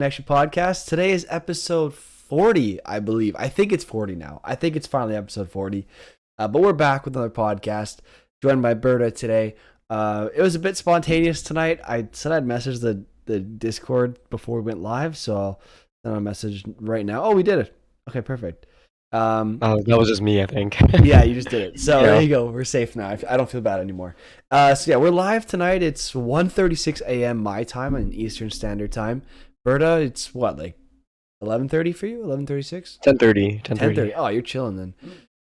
Connection podcast. Today is episode 40, I believe. I think it's 40 now. I think it's finally episode 40. But we're back with another podcast, joined by Berta today. It was a bit spontaneous tonight. I said I'd message the Discord before we went live, so I'll send a message right now. Oh, we did it. Okay, perfect. Oh, that was just me, I think. Yeah, you just did it. So Yeah. there you go. We're safe now. I don't feel bad anymore. So yeah, we're live tonight. It's 1:36 a.m. my time and Eastern Standard Time. Berta, it's what, like 11:30 for you? 11:36? 10:30. 10:30. Oh, you're chilling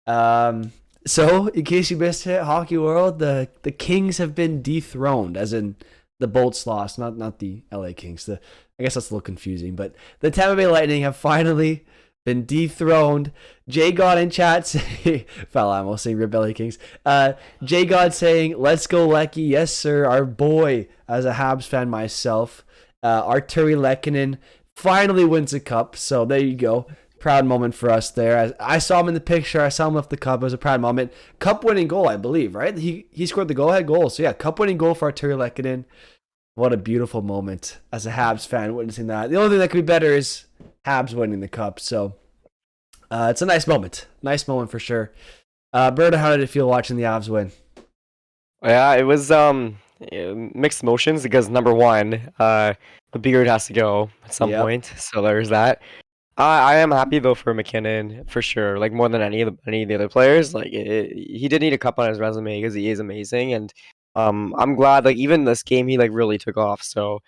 then. So in case you missed it, Hockey World, the Kings have been dethroned, as in the Bolts lost, not the LA Kings. I guess that's a little confusing, but the Tampa Bay Lightning have finally been dethroned. Jay God in chat saying, Falamo saying Rip LA Kings. Jay God saying, let's go Lecky. Yes, sir. Our boy, as a Habs fan myself. Arturi Lekkinen finally wins a cup. So there you go. Proud moment for us there. I saw him in the picture. I saw him lift the cup. It was a proud moment. Cup winning goal, I believe, right? He scored the goal-ahead goal. So yeah, cup winning goal for Arturi Lekkinen. What a beautiful moment as a Habs fan witnessing that. The only thing that could be better is Habs winning the cup. So it's a nice moment. Nice moment for sure. Berta, how did it feel watching the Avs win? Yeah, it was mixed emotions because number one, the beard has to go at some point. So there's that. I am happy though for McKinnon for sure. Like more than any of the other players. Like he did need a cup on his resume because he is amazing, and I'm glad. Like even this game, he like really took off. So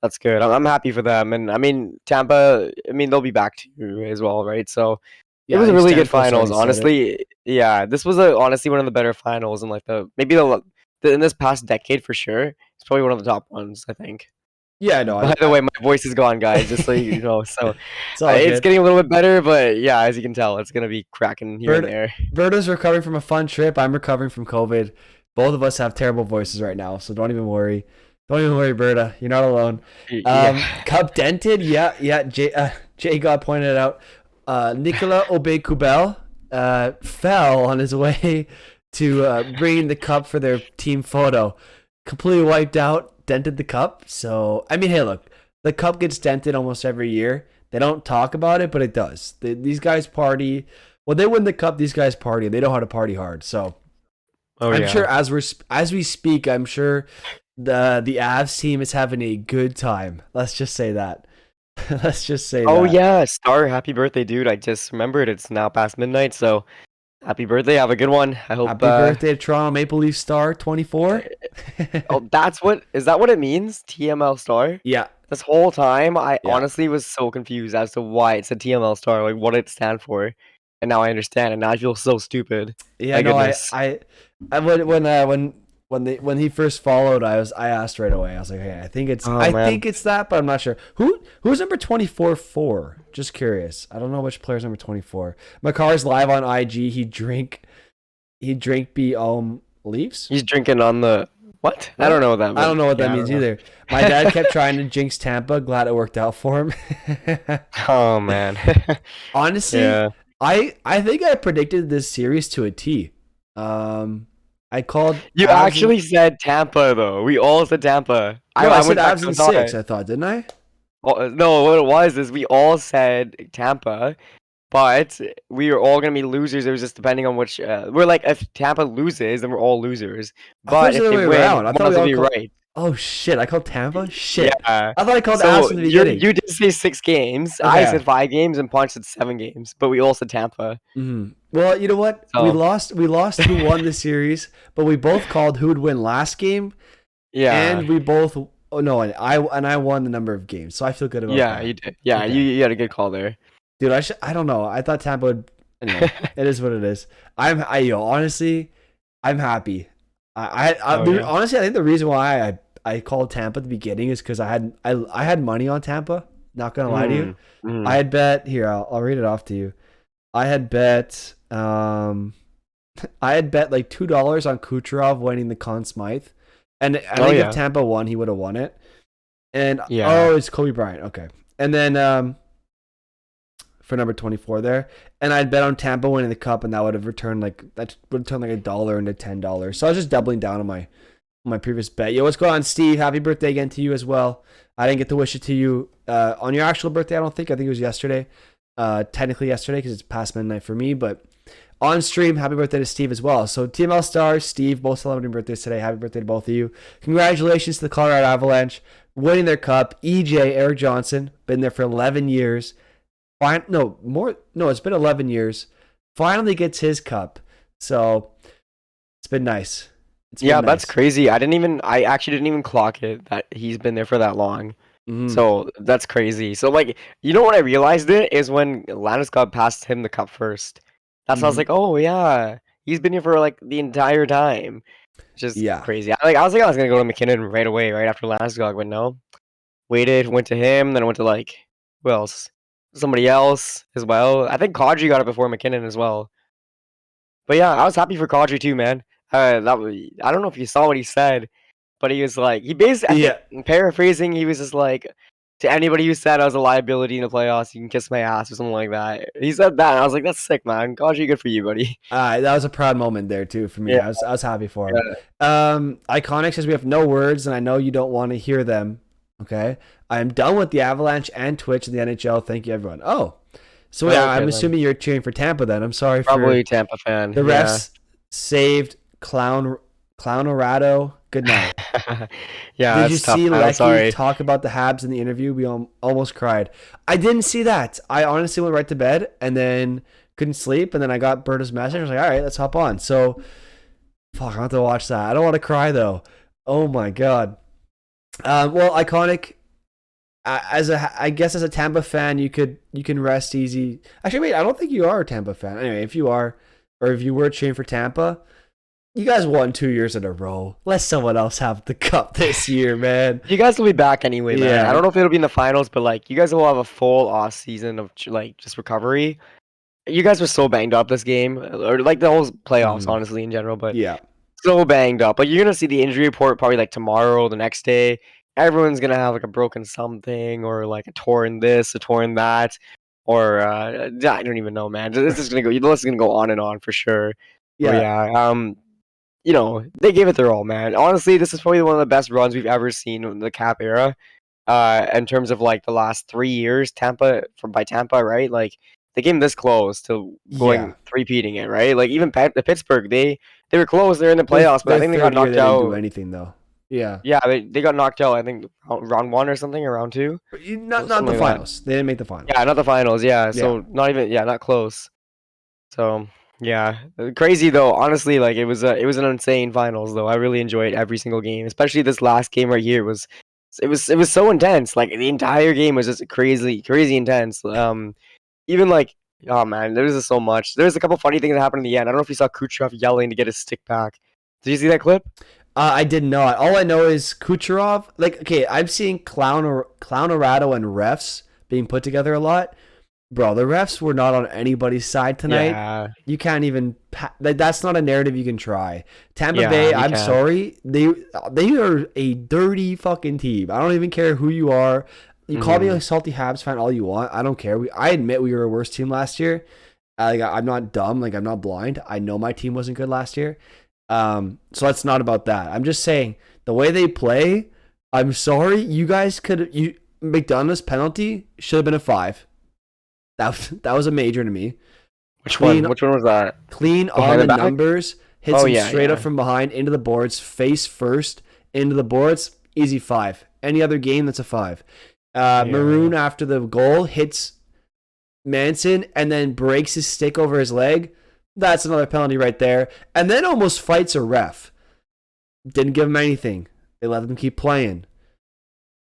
that's good. I'm happy for them, and I mean Tampa. I mean they'll be back too as well, right? So. Yeah, it was a really good finals, already honestly. Yeah, this was honestly one of the better finals in like the in this past decade for sure. It's probably one of the top ones, I think. Yeah, no. By the way, my voice is gone, guys. Just so you know, so it's getting a little bit better, but yeah, as you can tell, it's gonna be cracking here and there. Berta's recovering from a fun trip. I'm recovering from COVID. Both of us have terrible voices right now, so don't even worry. Don't even worry, Berta. You're not alone. Cup dented. Yeah. Jay God pointed it out. Nicolas Aubé-Kubel fell on his way to bringing the cup for their team photo. Completely wiped out, dented the cup. So, I mean, hey, look, the cup gets dented almost every year. They don't talk about it, but it does. These guys party. When they win the cup, these guys party. They know how to party hard. So, I'm sure as we speak, I'm sure the Avs team is having a good time. Let's just say that. Let's just say that. Yeah, Star, happy birthday, dude. I just remembered it's now past midnight, so happy birthday. Have a good one. I hope happy birthday to Toronto Maple Leaf Star 24. Oh, is that what it means? TML Star? Yeah. This whole time I honestly was so confused as to why it said TML Star, like what it stand for. And now I understand, and now I feel so stupid. Yeah, when he first followed, I asked right away. I was like, hey, I think it's that, but I'm not sure. Who's number 24 for? Just curious. I don't know which player's number 24. Makar's live on IG. He drink Leafs. He's drinking on the what? I don't know what that means. I don't know what that means either. My dad kept trying to jinx Tampa. Glad it worked out for him. Oh man. Honestly, I think I predicted this series to a T. I called. You actually said Tampa though. We all said Tampa. No, I said Avs in 6. I thought, didn't I? No, what it was is we all said Tampa, but we were all gonna be losers. It was just depending on which. We're like, if Tampa loses, then we're all losers. But if they win, one of us will be right. Oh shit! I called Tampa. Shit. Yeah. I thought I called Avs in the beginning. You did say 6 games. Okay. I said 5 games, and Punch said 7 games. But we all said Tampa. Mm-hmm. Well, you know what? We lost who won the series, but we both called who would win last game. Yeah. And we both. Oh no! And I won the number of games, so I feel good about that. Yeah, you did. Yeah, okay. you had a good call there, dude. I don't know. I thought Tampa would. Anyway, it is what it is. Honestly, I'm happy. Honestly, I think the reason why I called Tampa at the beginning is because I had money on Tampa. Not gonna lie to you. I had bet here. I'll read it off to you. I had bet like $2 on Kucherov winning the Conn Smythe, and I think if Tampa won, he would have won it. And it's Kobe Bryant. Okay, and then for number 24 there, and I'd bet on Tampa winning the cup, and that would have returned like $1 into $10. So I was just doubling down on my previous bet. Yo, what's going on, Steve? Happy birthday again to you as well. I didn't get to wish it to you on your actual birthday. I don't think. I think it was yesterday. Technically yesterday because it's past midnight for me, but on stream, happy birthday to Steve as well. So TML Star, Steve, both celebrating birthdays today. Happy birthday to both of you. Congratulations to the Colorado Avalanche winning their cup. EJ, Eric Johnson, been there for 11 years. It's been 11 years. Finally gets his cup. So it's been nice. That's crazy. I actually didn't even clock it that he's been there for that long. Mhm. So that's crazy. So like, you know what I realized it is when Landeskog passed him the cup first. That's why I was like, oh yeah, he's been here for like the entire time. Just crazy. I was gonna go to McKinnon right away, right after Landeskog, but no. Waited, went to him, then I went to like who else? Somebody else as well. I think Kadri got it before McKinnon as well. But yeah, I was happy for Kadri too, man. I don't know if you saw what he said, but he was like, he basically, I think, paraphrasing, he was just like, to anybody who said I was a liability in the playoffs, you can kiss my ass or something like that. He said that, and I was like, that's sick, man. Kadri, good for you, buddy. That was a proud moment there too for me. Yeah. I was happy for him. Iconic says we have no words, and I know you don't want to hear them. Okay, I am done with the Avalanche and Twitch and the NHL. Thank you, everyone. Oh, so yeah, I'm assuming you're cheering for Tampa then. I'm sorry Probably Tampa fan. The refs saved Clownorado. Good night. Yeah, did you see Lecky talk about the Habs in the interview? We almost cried. I didn't see that. I honestly went right to bed and then couldn't sleep. And then I got Berta's message. I was like, all right, let's hop on. So, fuck, I have to watch that. I don't want to cry though. Oh my god. Well, Iconic. I guess as a Tampa fan, you can rest easy. Actually, wait, I don't think you are a Tampa fan. Anyway, if you are, or if you were cheering for Tampa, you guys won 2 years in a row. Let someone else have the cup this year, man. You guys will be back anyway, man. Yeah. I don't know if it'll be in the finals, but like you guys will have a full off season of like just recovery. You guys were so banged up this game, or like the whole playoffs, honestly, in general. But yeah, so banged up. Like you're gonna see the injury report probably like tomorrow, the next day. Everyone's gonna have like a broken something, or like a torn this, a torn that, or I don't even know, man. This is gonna go. The list is gonna go on and on for sure. Yeah. You know, they gave it their all, man. Honestly, this is probably one of the best runs we've ever seen in the Cap era. In terms of like the last 3 years, Tampa, right? Like they came this close to going three-peating it, right? Like even the Pittsburgh, they were close. They're in the playoffs, but I think they got knocked out. Didn't do anything though. Yeah, they got knocked out. I think round 1 or something, or round 2. Not the finals. They didn't make the finals. Yeah, not the finals. Yeah, so not even not close. So. Yeah, crazy though. Honestly, like it was an insane finals though. I really enjoyed every single game, especially this last game right here. It was so intense. Like the entire game was just crazy intense. Even like, oh man, there was just so much. There's a couple funny things that happened in the end. I don't know if you saw Kucherov yelling to get his stick back. Did you see that clip? I did not. All I know is Kucherov. Like, okay, I'm seeing Clownorado and refs being put together a lot. Bro, the refs were not on anybody's side tonight. Yeah. You can't even... that's not a narrative you can try. Tampa Bay, I'm sorry. They are a dirty fucking team. I don't even care who you are. You call me a salty Habs fan all you want. I don't care. I admit we were a worse team last year. I'm not dumb. Like, I'm not blind. I know my team wasn't good last year. So it's not about that. I'm just saying, the way they play, I'm sorry. You guys McDonough's penalty should have been a 5. That was a major to me. Which one was that? Clean on the numbers. Hits him straight up from behind into the boards, face first into the boards. Easy 5. Any other game, that's a 5. Maroon after the goal hits Manson and then breaks his stick over his leg. That's another penalty right there. And then almost fights a ref. Didn't give him anything. They let him keep playing.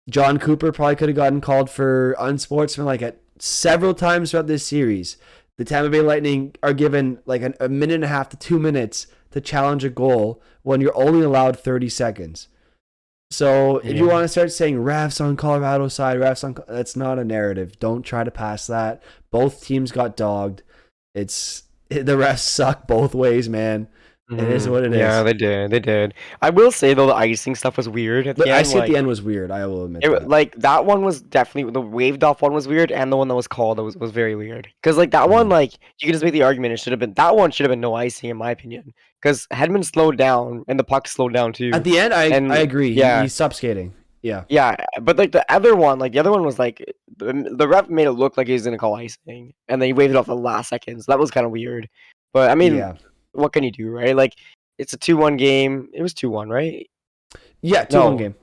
John Cooper probably could have gotten called for unsportsmanlike at several times throughout this series. The Tampa Bay Lightning are given like a minute and a half to 2 minutes to challenge a goal when you're only allowed 30 seconds. So if you want to start saying refs on Colorado side, that's not a narrative. Don't try to pass that. Both teams got dogged. The refs suck both ways, man. It is what it Yeah, is. they did. They did. I will say though, the icing stuff was weird at But the I end. see at Like the end was weird. I will admit it, that. like that one was definitely the waved off one was weird, and the one that was called was very weird. Because like that one, Mhm. like you can just make the argument it should have been that one should have been no icing in my opinion. Because Hedman slowed down and the puck slowed down At too, the end, I and agree. yeah, He stopped skating. Yeah. yeah. But like the other one was like the ref made it look like he was gonna call icing, and then he waved it off the last second. So that was kind of weird. But I mean, Yeah. what can you do, right? Like it's a 2-1 game. It was 2-1, right? Yeah. 2-1 No, game.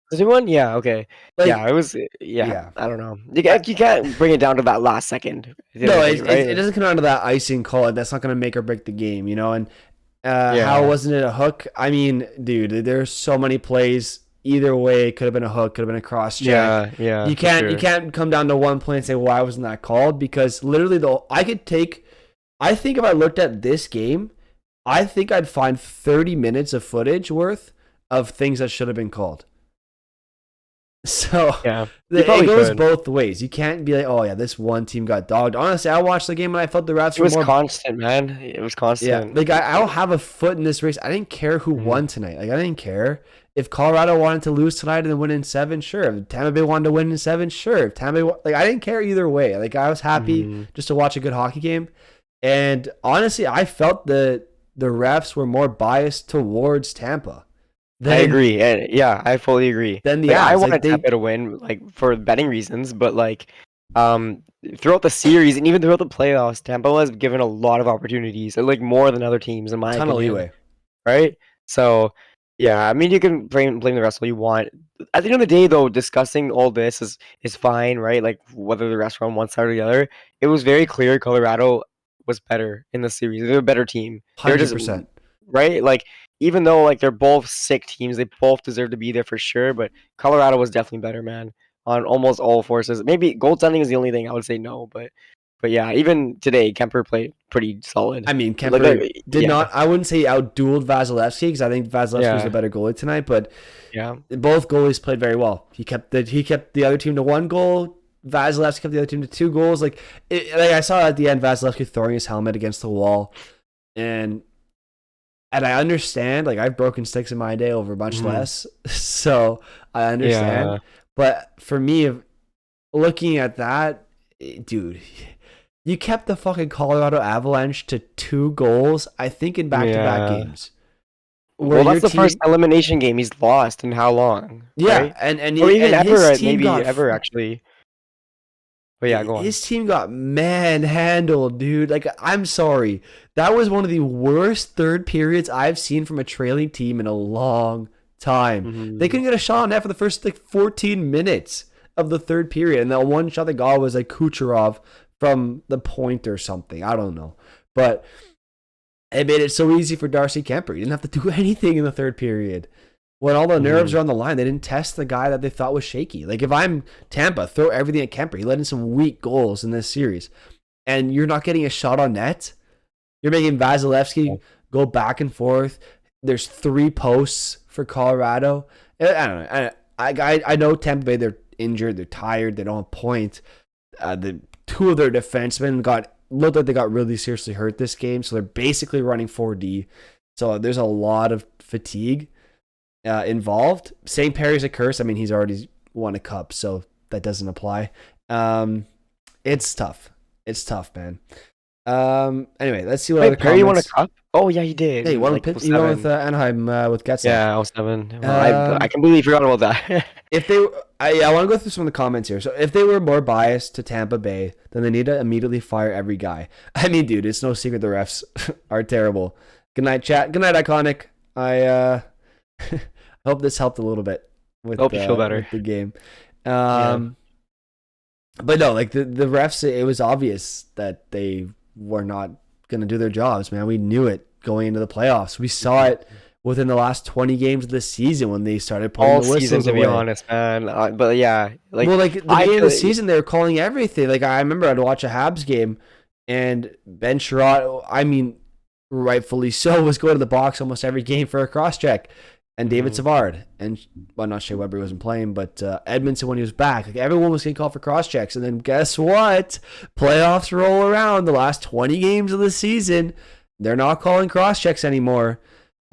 was it 2-1? Yeah, okay. Yeah, Like, it was. Yeah, yeah. I don't know. I, You can't bring it down to that last second at the end of no, the day, right? it doesn't come down to that icing call. That's not going to make or break the game, you know? And how Yeah, wasn't it a hook? I mean, dude, there's so many plays. Either way, it could have been a hook, could have been a cross check. yeah, You for you sure. can't come down to one play and say why wasn't that called, because literally I think if I looked at this game, I think I'd find 30 minutes of footage worth of things that should have been called. So Yeah, you it probably goes could. both ways. You can't be like, oh yeah, this one team got dogged. Honestly, I watched the game and I felt the refs It were was more. constant, man. It was Yeah, constant. like I don't have a foot in this race. I didn't care who Mhm. won tonight. Like I didn't care if Colorado wanted to lose tonight and then win in seven. Sure, if Tampa Bay wanted to win in seven. Sure, if Tampa Bay, like I didn't care either way. Like I was happy Mhm. just to watch a good hockey game. And honestly, I felt the refs were more biased towards Tampa I than agree, and yeah, I fully agree. than the Like I Avs. Like wanted they Tampa to win, like for betting reasons, but like, throughout the series and even throughout the playoffs, Tampa was given a lot of opportunities, and like more than other teams, in my ton of opinion. leeway. Right? So, yeah, I mean, you can blame the refs all you want. At the end of the day, though, discussing all this is fine, right? Like whether the refs were on one side or the other, it was very clear Colorado was better in the series. They're a better team. They're just 100%. right. Like even though like they're both sick teams, they both deserve to be there for sure. But Colorado was definitely better, man, on almost all forces. Maybe goaltending is the only thing I would say no, but yeah, even today Kemper played pretty solid. I mean, Like, Kemper did yeah, not. I wouldn't say outdueled Vasilevsky because I think Vasilevsky was the yeah, better goalie tonight. But yeah. both goalies played very well. He kept the other team to one goal. Vasilevsky kept the other team to two goals. Like I saw at the end, Vasilevsky throwing his helmet against the wall, and I understand. Like I've broken sticks in my day over much Mhm. less, so I understand. Yeah. But for me, looking at that, dude, you kept the fucking Colorado Avalanche to two goals, I think, in back-to-back Yeah. games. Where Well, your that's the first team, elimination game he's lost in how long, yeah, right? Or even and ever, his team maybe got ever actually. But yeah, go on. his team got manhandled, dude. Like I'm sorry, that was one of the worst third periods I've seen from a trailing team in a long time. They Mhm. couldn't get a shot on net for the first like 14 minutes of the third period, and that one shot they got was like Kucherov from the point or something. I don't know, but it made it so easy for Darcy Kemper. He didn't have to do anything in the third period. When all the nerves Mhm. are on the line, they didn't test the guy that they thought was shaky. Like if I'm Tampa, throw everything at Kemper. He let in some weak goals in this series, and you're not getting a shot on net. You're making Vasilevsky go back and forth. There's three posts for Colorado. I don't know. I know Tampa Bay. They're injured. They're tired. They don't have point. The two of their defensemen looked like they got really seriously hurt this game, so they're basically running 4D. So there's a lot of fatigue involved. St. Perry's a curse. I mean, he's already won a cup, so that doesn't apply. It's tough. It's tough, man. Anyway, let's see what other Wait, Perry won a comments. cup? Oh yeah, he did. Hey, Like he won with 07. Anaheim with Getzlaff. Yeah, 07. Well, I Um, completely forgot about that. if they, I want to go through some of the comments here. So if they were more biased to Tampa Bay, then they need to immediately fire every guy. I mean, dude, it's no secret the refs are terrible. Good night, chat. Good night, Iconic. I hope this helped a little bit Hope you feel better. with the game. Yeah. But no, like the refs, it was obvious that they were not going to do their jobs, man. We knew it going into the playoffs. We saw it within the last 20 games of the season when they started putting All the season, whistles to be away. honest, man. But yeah, like Well, like the I beginning of the feel season, they were calling everything. Like I remember I'd watch a Habs game, and Ben Sherratt, I mean, rightfully so, was going to the box almost every game for a cross check. And David Savard, and well, not Shea Weber wasn't playing, but Edmondson when he was back, like everyone was getting called for cross checks. And then guess what? Playoffs roll around. The last 20 games of the season, They're not calling cross checks anymore.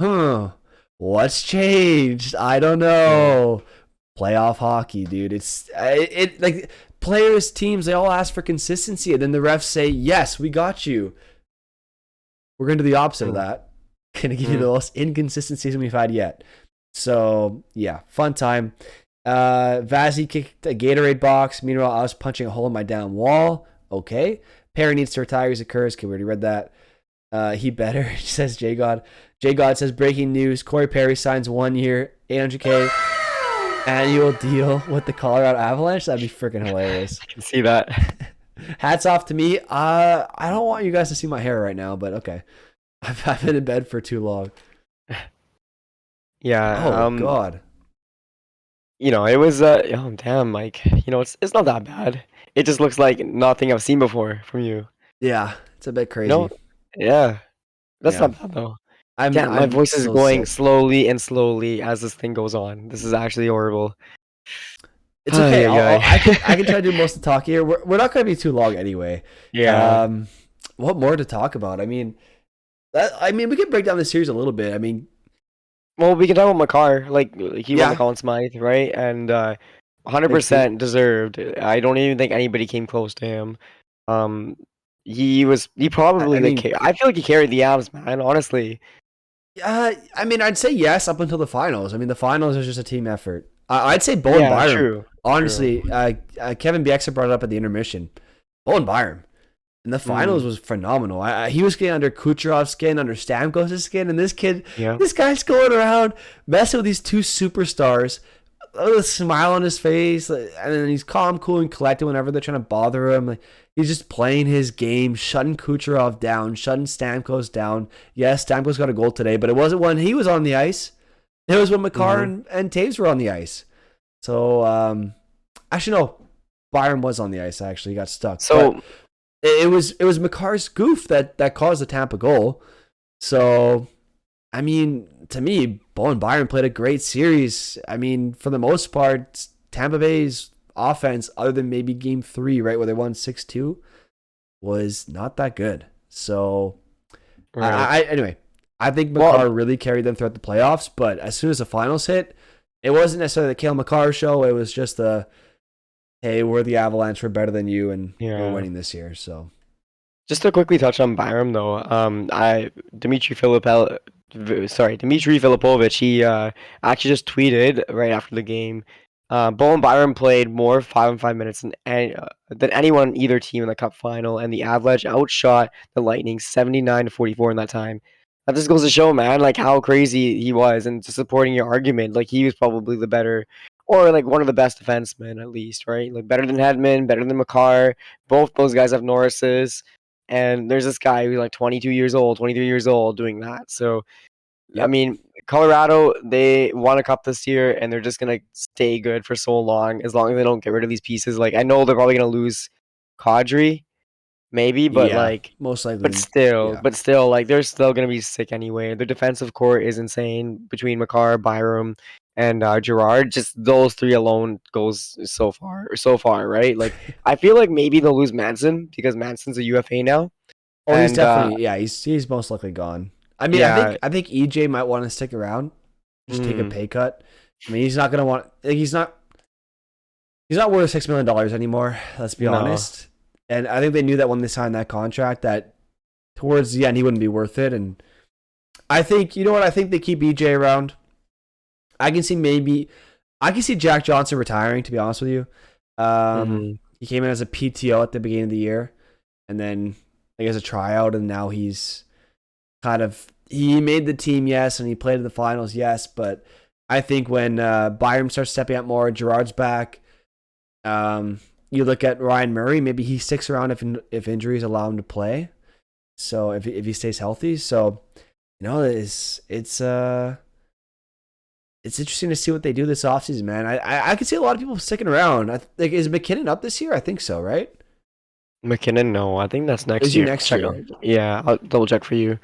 Huh. What's changed? I don't Yeah. know. Playoff hockey, dude. It like players, teams, they all ask for consistency, and then the refs say, "Yes, we got you." We're going to do the opposite of Mm. that. Going to give you the most inconsistent season we've had yet. So yeah, fun time. Vazzy kicked a Gatorade box. Meanwhile, I was punching a hole in my down wall. Okay. Perry needs to retire. He's a curse. Okay, we already read that. He better, says J God. J God says breaking news: Corey Perry signs 1 year, $800K annual deal with the Colorado Avalanche. That'd be freaking hilarious. I can see that. Hats off to me. I don't want you guys to see my hair right now, but okay. I've been in bed for too long. Yeah. Oh God. It was oh damn, Mike. It's not that bad. It just looks like nothing I've seen before from you. Yeah, it's a bit You know? crazy. Yeah. That's Yeah, not bad though. Damn, my I'm voice is so going sick. slowly and slowly as this thing goes on. This is actually horrible. It's okay. Ay, ay, I can try to ay. do most of the talk here. We're not going to be too long anyway. Yeah. Um, what more to talk about? I mean, we can break down the series a little bit. I mean, Well, we can talk about Makar. Like he won the yeah, Conn Smythe, right? And big feat. 100% deserved. I don't even think anybody came close to him. Um, he I probably like mean, I feel like he carried the Avs, man. Honestly. I mean, I'd say yes up until the finals. I mean, the finals is just a team effort. I'd say Bowen Yeah, Byram. true. True. Honestly, Kevin Bieksa brought it up at the intermission. Bowen Byram in the finals Mm, was phenomenal. He was getting under Kucherov's skin, under Stamkos' skin, and yeah. this guy's going around messing with these two superstars with a smile on his face, and then he's calm, cool, and collected whenever they're trying to bother him. Like, he's just playing his game, shutting Kucherov down, shutting Stamkos down. Yes, Stamkos got a goal today, but it wasn't when he was on the ice. It was when Makar Hmm. and Taves were on the ice. So, actually, no, Byron was on the ice. Actually, he got stuck, but So it was Makar's goof that caused the Tampa goal. So, I mean, to me, Bowen Byron played a great series. I mean, for the most part, Tampa Bay's offense, other than maybe Game 3, right, where they won 6-2, was not that good. So, right. anyway, I think Well, Makar really carried them throughout the playoffs. But as soon as the finals hit, it wasn't necessarily the Kale Makar show. It was just the, hey, we're the Avalanche, we're better than you, and we're yeah. winning this year. So, Just to quickly touch on Byram though, I Dmitry Filipovich, he actually just tweeted right after the game. Bowen Byram played more 5-on-5 minutes than anyone on either team in the Cup final, and the Avalanche outshot the Lightning 79-44 in that time. That just goes to show, man, like how crazy he was, and just supporting your argument, like he was probably the better, or like one of the best defensemen at least, right? Like better than Hedman, better than Makar. Both those guys have Norris's. And there's this guy who's like 22 years old, 23 years old doing that. So, I yep. mean, Colorado, they won a cup this year and they're just going to stay good for so long as they don't get rid of these pieces. Like, I know they're probably going to lose Kadri, maybe, but Yeah, like, most but likely. still, Yeah. but still, like, they're still going to be sick anyway. Their defensive core is insane between Makar, Byram, and Gerard. Just those three alone goes so far, right? Like, I feel like maybe they'll lose Manson because Manson's a UFA now. Oh, he's And definitely he's most likely gone. I mean, yeah, I think EJ might want to stick around, just take a mm, pay cut. I mean, he's not gonna want. Like, he's not worth $6 million anymore. Let's be no, honest. And I think they knew that when they signed that contract that towards the end he wouldn't be worth it. And I think you know what I think they keep EJ around. I can see Jack Johnson retiring. To be honest with you, hmm he came in as a PTO at the beginning of the year, and then like as a tryout, and now he's he made the team, yes, and he played in the finals, yes, but I think when Byram starts stepping up more, Gerard's back. You look at Ryan Murray, maybe he sticks around if injuries allow him to play. So if he stays healthy, so it's interesting to see what they do this offseason, man. I could see a lot of people sticking around. Like, is McKinnon up this year? I think so, right? McKinnon. No, I think that's next Is he year. next Check out. year? Yeah, I'll double check for you.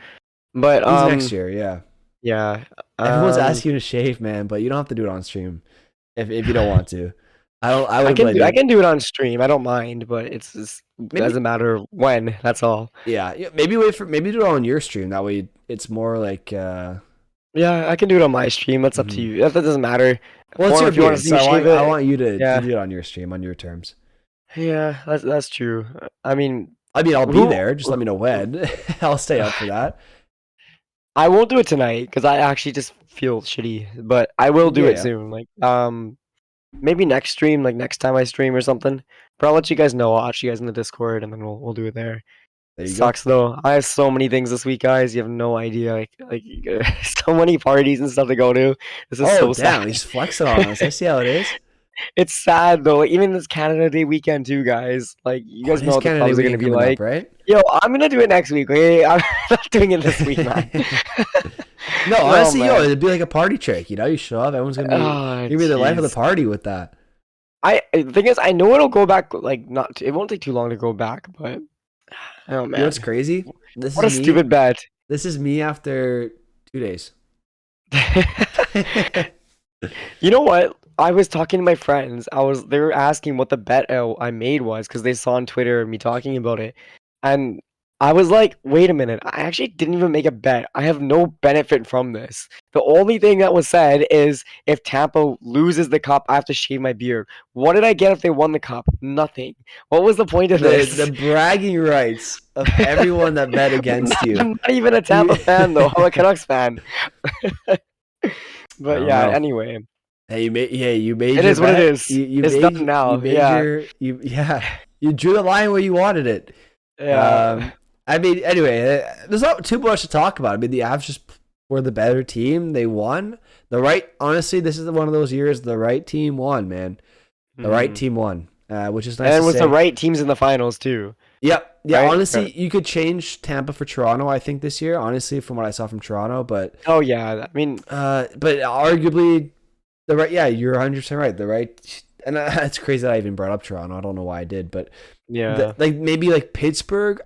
But He's next year, yeah. yeah, Everyone's asking you to shave, man, but you don't have to do it on stream if you don't want to. I I wouldn't can blame do I you. can do it on stream. I don't mind, but it's just Maybe doesn't matter when. That's all. yeah. Maybe wait for maybe do it on your stream. That way it's more like. Yeah, I can do it on my stream. That's up to Mhm. you. That doesn't matter. Well, it's Or your if you want beer, to see so me shave I it, want you to yeah, do it on your stream on your terms. yeah, that's true. I mean, I mean, I'll be who? there. Just let me know when. I'll stay up for that. I won't do it tonight because I actually just feel shitty. But I will do Yeah, it yeah. soon. Like maybe next stream, like next time I stream or something. But I'll let you guys know. I'll add you guys in the Discord, and then we'll do it there. There you go. Sucks though. I have so many things this week, guys. You have no idea. Like so many parties and stuff to go to. This is Oh so sad. damn, he's flexing on us. I see how it is. It's sad though. Like, even this Canada Day weekend too, guys. Like you Oh, it guys know is what the Canada Day clubs are gonna weekend be coming up, like. right? Yo, I'm gonna do it next week. Okay, I'm not doing it this week, man. No, No, honestly, yo, man. it'd be like a party trick. You know, you show up, everyone's gonna be Oh, you're gonna be the life of the jeez. party with that. The thing is, I know it'll go back. Like not. It won't take too long to go back, but oh You know what's man, crazy? This what is a me. stupid bet. This is me after 2 days. You know what? I was talking to my friends. They were asking what the bet I made was because they saw on Twitter me talking about it, and I was like, "Wait a minute! I actually didn't even make a bet. I have no benefit from this. The only thing that was said is if Tampa loses the cup, I have to shave my beard. What did I get if they won the cup? Nothing. What was the point of The this? bragging rights of everyone that bet against you. I'm not even a You Tampa fan though. I'm a Canucks fan. I But don't yeah. know. Anyway, Hey, you made it your is what it bet. is. It's done You now. made Yeah. your you yeah. You drew the line where you wanted it. Yeah. I mean, anyway, there's not too much to talk about. I mean, the Avs just were the better team. They won. Honestly, this is one of those years the right team won, man. The right Mhm. team won, which is nice to And with the say. right teams in the finals too, Yep. Yeah, right? honestly, you could change Tampa for Toronto, I think, this year, honestly, from what I saw from Toronto. Oh yeah. I mean, But arguably, the right, yeah, you're 100% right. The right, and it's crazy that I even brought up Toronto. I don't know why I did, but yeah. like maybe like Pittsburgh.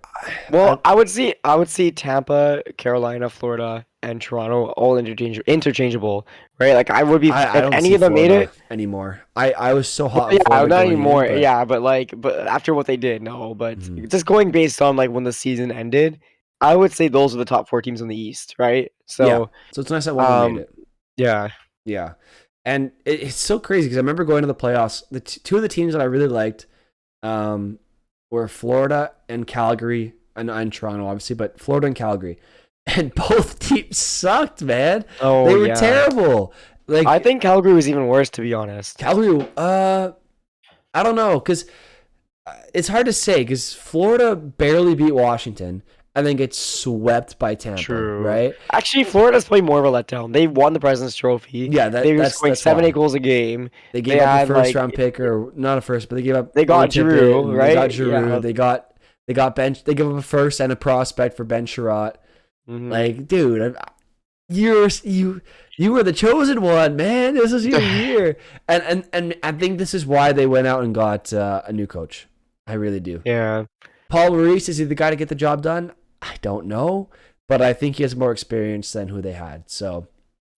Well, I would see Tampa, Carolina, Florida, and Toronto all interchangeable, right? Like I would be I if don't any see of them made Florida it. anymore. I was so Well, hot on yeah, Florida not going in, anymore. but Yeah, but after what they did, no. But mhm. just going based on like when the season ended, I would say those are the top four teams in the East, right? Yeah. So, So it's nice that one of them made um, it. yeah. Yeah, and it's so crazy because I remember going to the playoffs. Two of the teams that I really liked um, were Florida and Calgary, and Toronto, obviously, but Florida and Calgary, and both teams sucked, man. Oh They were yeah. terrible. I Like think Calgary was even worse, to be honest. Calgary, I don't know, because it's hard to say because Florida barely beat Washington and then gets swept by Tampa, True. right? Actually, Florida's played more of a letdown. They won the President's Trophy. Yeah, They were that's scoring that's seven, eight why. goals a game. They They gave up a had first like round pick, or not a first, but they gave up they Owen got Tippett, Giroux, and they got right? Giroux. Yeah. They got bench. They gave up a first and a prospect for Ben Sherratt. Hmm. Like, dude, you were the chosen one, man. This is your year, and I think this is why they went out and got a new coach. I really do. Yeah. Paul Maurice, is he the guy to get the job done? I don't know, but I think he has more experience than who they had. So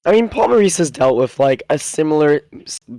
I mean, Paul Maurice has dealt with like a similar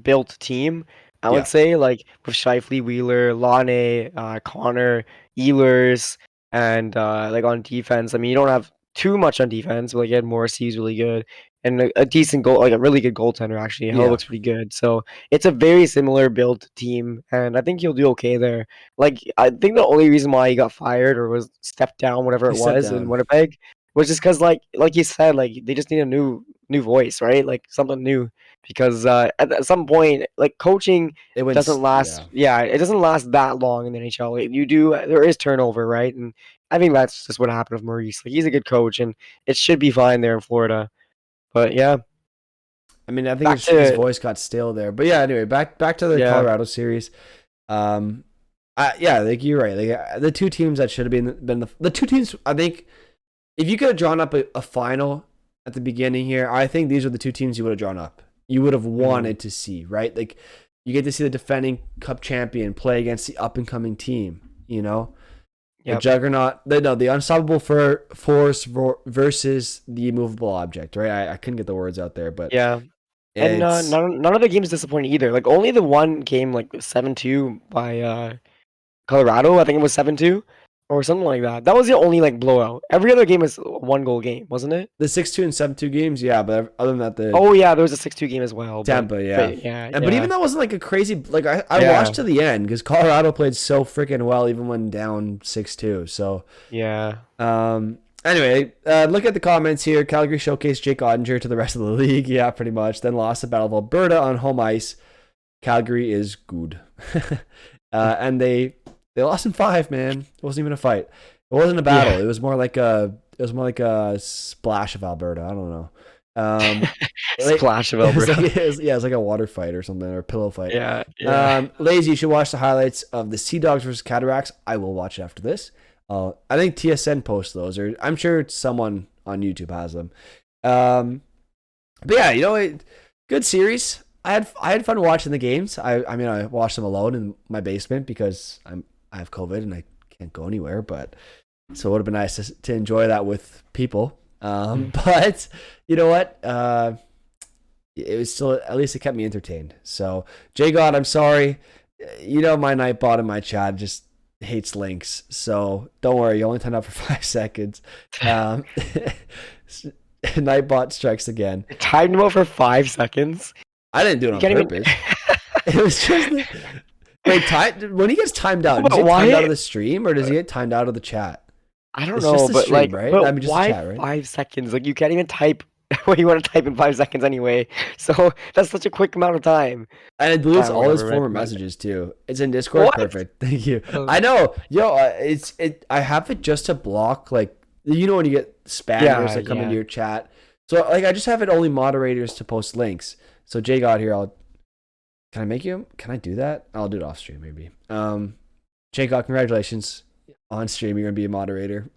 built team. I would yeah, say like with Shifley, Wheeler, Lane, Connor, Ehlers, and like on defense. I mean, you don't have too much on defense, but like you had Morrissey, who's really good, and a decent goal, like a really good goaltender actually. Hell yeah, looks pretty good. So it's a very similar built team, and I think he'll do okay there. Like I think the only reason why he got fired or was stepped down, whatever he it stepped was in down. Winnipeg, was just because like you said, like they just need a new voice, right? Like something new. Because at some point, like coaching It went, doesn't last. yeah. Yeah, it doesn't last that long in the NHL. Like, you do, there is turnover, right? And I think that's just what happened with Maurice. Like he's a good coach, and it should be fine there in Florida. But yeah, I mean, I think back his to voice got stale there. But yeah, anyway, back to the yeah, Colorado series. Um, yeah, like you're right. Like the two teams that should have been the two teams. I think if you could have drawn up a final at the beginning here, I think these are the two teams you would have drawn up. You would have mhm, wanted to see, right? Like you get to see the defending Cup champion play against the up and coming team. You know, the yep, juggernaut, the unstoppable force versus the immovable object, right? I couldn't get the words out there, but yeah. And It's none of the games disappointed either. Like only the one game, like 7-2 by Colorado. I think it was 7-2 or something like that. That was the only like blowout. Every other game was a 1 goal game, wasn't it? the 6-2 and 7-2 games, yeah. But other than that, the Oh yeah, there was a 6-2 game as well. Tampa, yeah. But yeah, But even yeah, that wasn't like a crazy. Like I yeah, watched to the end because Colorado played so freaking well, even when down 6-2. So yeah. anyway, look at the comments here. Calgary showcased Jake Ottinger to the rest of the league. Yeah, pretty much. Then lost the Battle of Alberta on home ice. Calgary is good. And they lost in 5, man. It wasn't even a fight. It wasn't a battle. Yeah. It was more like a splash of Alberta. I don't know. Splash of It was Alberta. it was like a water fight or something, or a pillow fight. Yeah, yeah. Lazy, you should watch the highlights of the Sea Dogs versus Cataracts. I will watch it after this. I think TSN posts those, or I'm sure someone on YouTube has them. But yeah, good series. I had fun watching the games. I mean, I watched them alone in my basement because I have COVID and I can't go anywhere. But so it would have been nice to enjoy that with people. But you know what? It was still, at least it kept me entertained. So Jay God, I'm sorry. My Nightbot in my chat just hates links. So don't worry. You only timed out for 5 seconds. Nightbot strikes again. Timed him out for 5 seconds. I didn't do it on purpose. It was just wait, when he gets timed out, does he get timed out of the stream or does he get timed out of the chat? I don't It's know, just the but stream, like, right? but I mean, just the why chat, right? 5 seconds? Like, you can't even type what you want to type in 5 seconds anyway. So that's such a quick amount of time. And it deletes all his Whatever, former right? messages too. It's in Discord. What? Perfect. Thank you. Oh. I know. Yo, I have it just to block, like, when you get spammers that come into your chat. So like I just have it only moderators to post links. So Jay got here. Can I do that? I'll do it off stream maybe. Jay got, congratulations on stream. You're gonna be a moderator.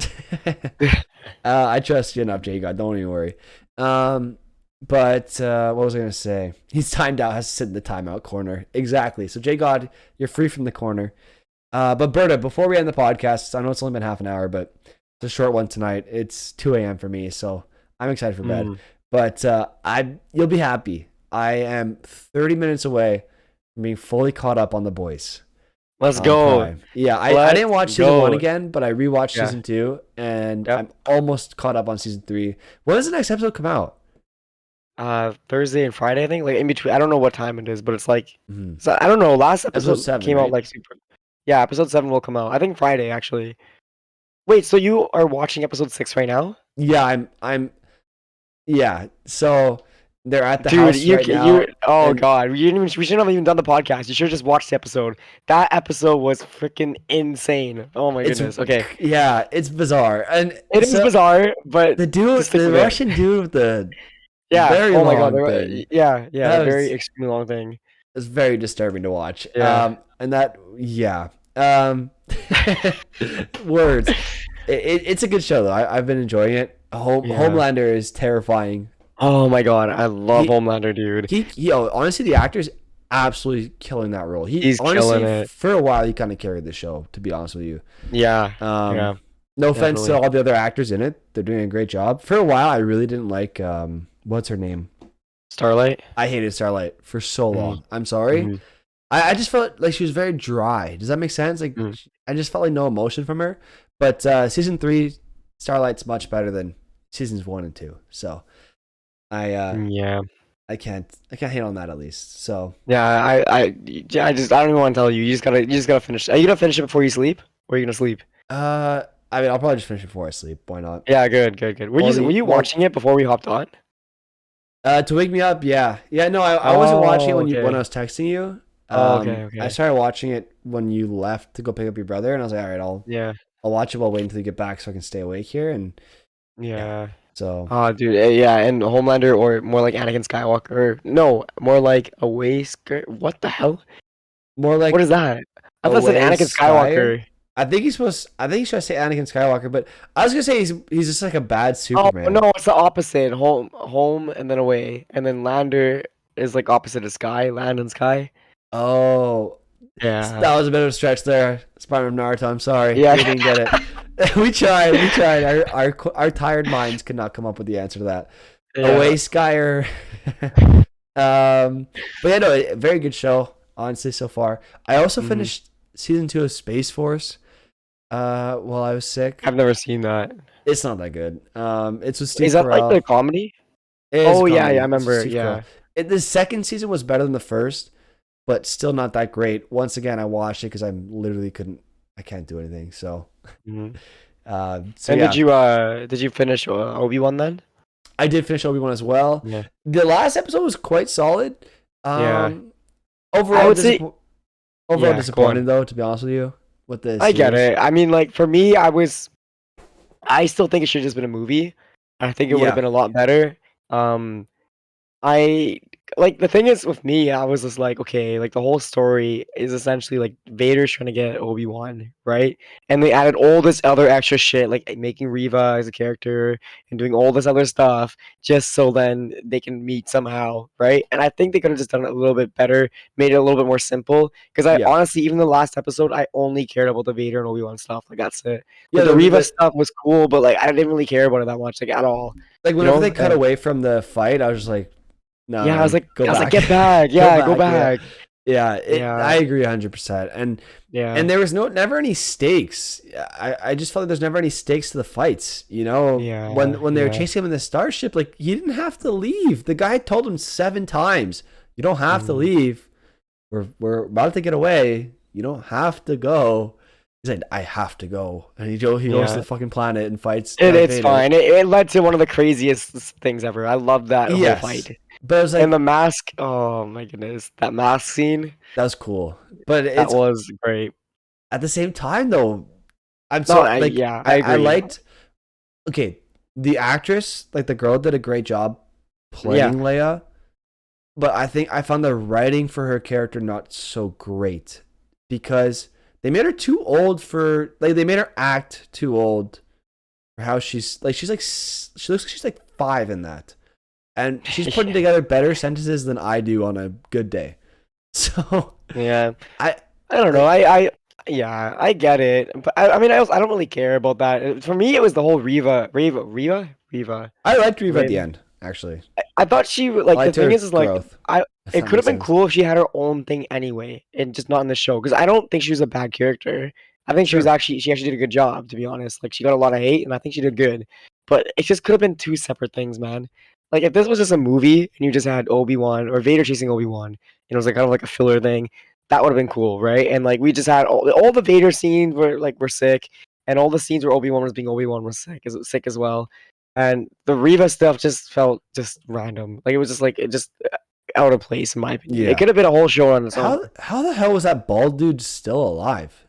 I trust you enough, Jay God. Don't even worry. But what was I gonna say? He's timed out. Has to sit in the timeout corner. Exactly. So Jay God, you're free from the corner. But Berta, before we end the podcast, I know it's only been half an hour, but it's a short one tonight. It's 2 a.m. for me, so I'm excited for bed. But you'll be happy. I am 30 minutes away from being fully caught up on The Boys. Let's go. Prime. Yeah, I didn't watch season 1 again, but I rewatched season 2, and I'm almost caught up on season 3. When does the next episode come out? Thursday and Friday, I think. Like in between. I don't know what time it is, but it's like so I don't know. Last episode 7 came out like super. Yeah, episode 7 will come out. I think Friday actually. Wait, so you are watching episode 6 right now? Yeah, yeah. So they're at the house right now. Oh god, we shouldn't have even done the podcast. You should have just watched the episode. That episode was freaking insane. Oh my goodness. Okay. Yeah, it's bizarre, and it is bizarre, but the Russian dude with the very oh my long god, thing. very extremely long thing. It's very disturbing to watch. Yeah. And that words. It's a good show though. I've been enjoying it. Homelander is terrifying. Oh my god, I love Homelander, dude. Honestly, the actor's absolutely killing that role. He's honestly, killing it. For a while, he kind of carried the show, to be honest with you. Yeah. No offense to all the other actors in it. They're doing a great job. For a while, I really didn't like, what's her name? Starlight? I hated Starlight for so long. I'm sorry. I just felt like she was very dry. Does that make sense? Like, I just felt like no emotion from her. But season 3, Starlight's much better than seasons 1 and 2. So I can't hate on that at least. So I don't even want to tell you. You just gotta finish. Are you gonna finish it before you sleep? Or are you gonna sleep? I mean, I'll probably just finish it before I sleep. Why not? Yeah, good. Were you watching it before we hopped on? To wake me up, yeah. No, I wasn't watching it when I was texting you. Okay. I started watching it when you left to go pick up your brother, and I was like, all right, I'll watch it while waiting until you get back so I can stay awake here. And so. Oh, dude, and Homelander, or more like Anakin Skywalker. No, more like a Wesker. What the hell? More like, what is that? I thought it said Anakin Skywalker. I think he's supposed to say Anakin Skywalker, but I was gonna say he's just like a bad Superman. Oh no, it's the opposite. Home and then away, and then Lander is like opposite of Sky. Land and Sky. Oh, yeah. That was a bit of a stretch there. It's part of Naruto. I'm sorry. Yeah, we didn't get it. We tried. Our tired minds could not come up with the answer to that. Away Skyer. But yeah, no, very good show, honestly, so far. I also Hmm. finished season 2 of Space Force while I was sick. I've never seen that. It's not that good. It's with Steve Is that like the Carell. comedy? It is a Oh yeah, yeah, I comedy. It's with remember. Steve Carell. Yeah. The second season was better than the first, but still not that great. Once again, I watched it because I literally couldn't. I can't do anything. Hmm. So And yeah, did you finish Obi-Wan then? I did finish Obi Wan as well. Yeah. The last episode was quite solid. Yeah. Um, I overall would say disappoint. Overall yeah, go disappointed on. though, to be honest with you, with the I get series. it. I mean, like for me, I still think it should have just been a movie. I think it would have Yeah, been a lot better. Um, I like the thing is with me, I was just like, okay, like the whole story is essentially like Vader's trying to get Obi-Wan, right? And they added all this other extra shit, like making Reva as a character and doing all this other stuff just so then they can meet somehow, right? And I think they could have just done it a little bit better, made it a little bit more simple. Because I yeah, honestly, even the last episode, I only cared about the Vader and Obi-Wan stuff. Like that's it. yeah. Like the The, Reva the stuff was cool, but like I didn't really care about it that much, like at all. like You whenever they know? cut away from the fight, I was just like, Yeah, nah, go I was like, back, get back, go yeah, go back. Yeah, back. yeah. I Yeah, agree 100%. And yeah, there was never any stakes. I just felt like there's never any stakes to the fights. You know, yeah, when they were yeah. chasing him in the starship, like he didn't have to leave. The guy told him 7 times, "You don't have to Mhm. leave. We're about to get away. You don't have to go." He said, "I have to go," and he goes to Yeah. the fucking planet and fights It's Vader. fine. It led to one of the craziest things ever. I love that whole Yes, fight. but it was And the like mask, oh my goodness, that mask scene, that was cool. But that it's was great. at the same time though. I'm No, so like yeah, I I agree. liked okay the actress like the girl did a great job Yeah, playing Leia, but I think I found the writing for her character not so great because they made her too old for like they made her act too old for how she's like she looks like she's like 5 in that, and she's putting yeah, together better sentences than I do on a good day. So yeah. I I don't know. like Yeah, I get it. But I mean, I don't really care about that. For me, it was the whole Reva. I liked Reva at Right? the end actually. I thought she I like the liked thing her is like growth, I if it that could have makes been sense. cool if she had her own thing anyway and just not in the show because I don't think she was a bad character. I think Sure. she actually did a good job to be honest. Like she got a lot of hate and I think she did good. But it just could have been two separate things, man. Like if this was just a movie and you just had Obi-Wan or Vader chasing Obi-Wan and it was like kind of like a filler thing, that would have been cool, right? And like we just had all the Vader scenes were sick and all the scenes where Obi-Wan was being Obi-Wan was sick as well. And the Reva stuff just felt just random. Like it was just like it just out of place in my opinion. It Yeah. could have been a whole show on its own. How the hell was that bald dude still alive?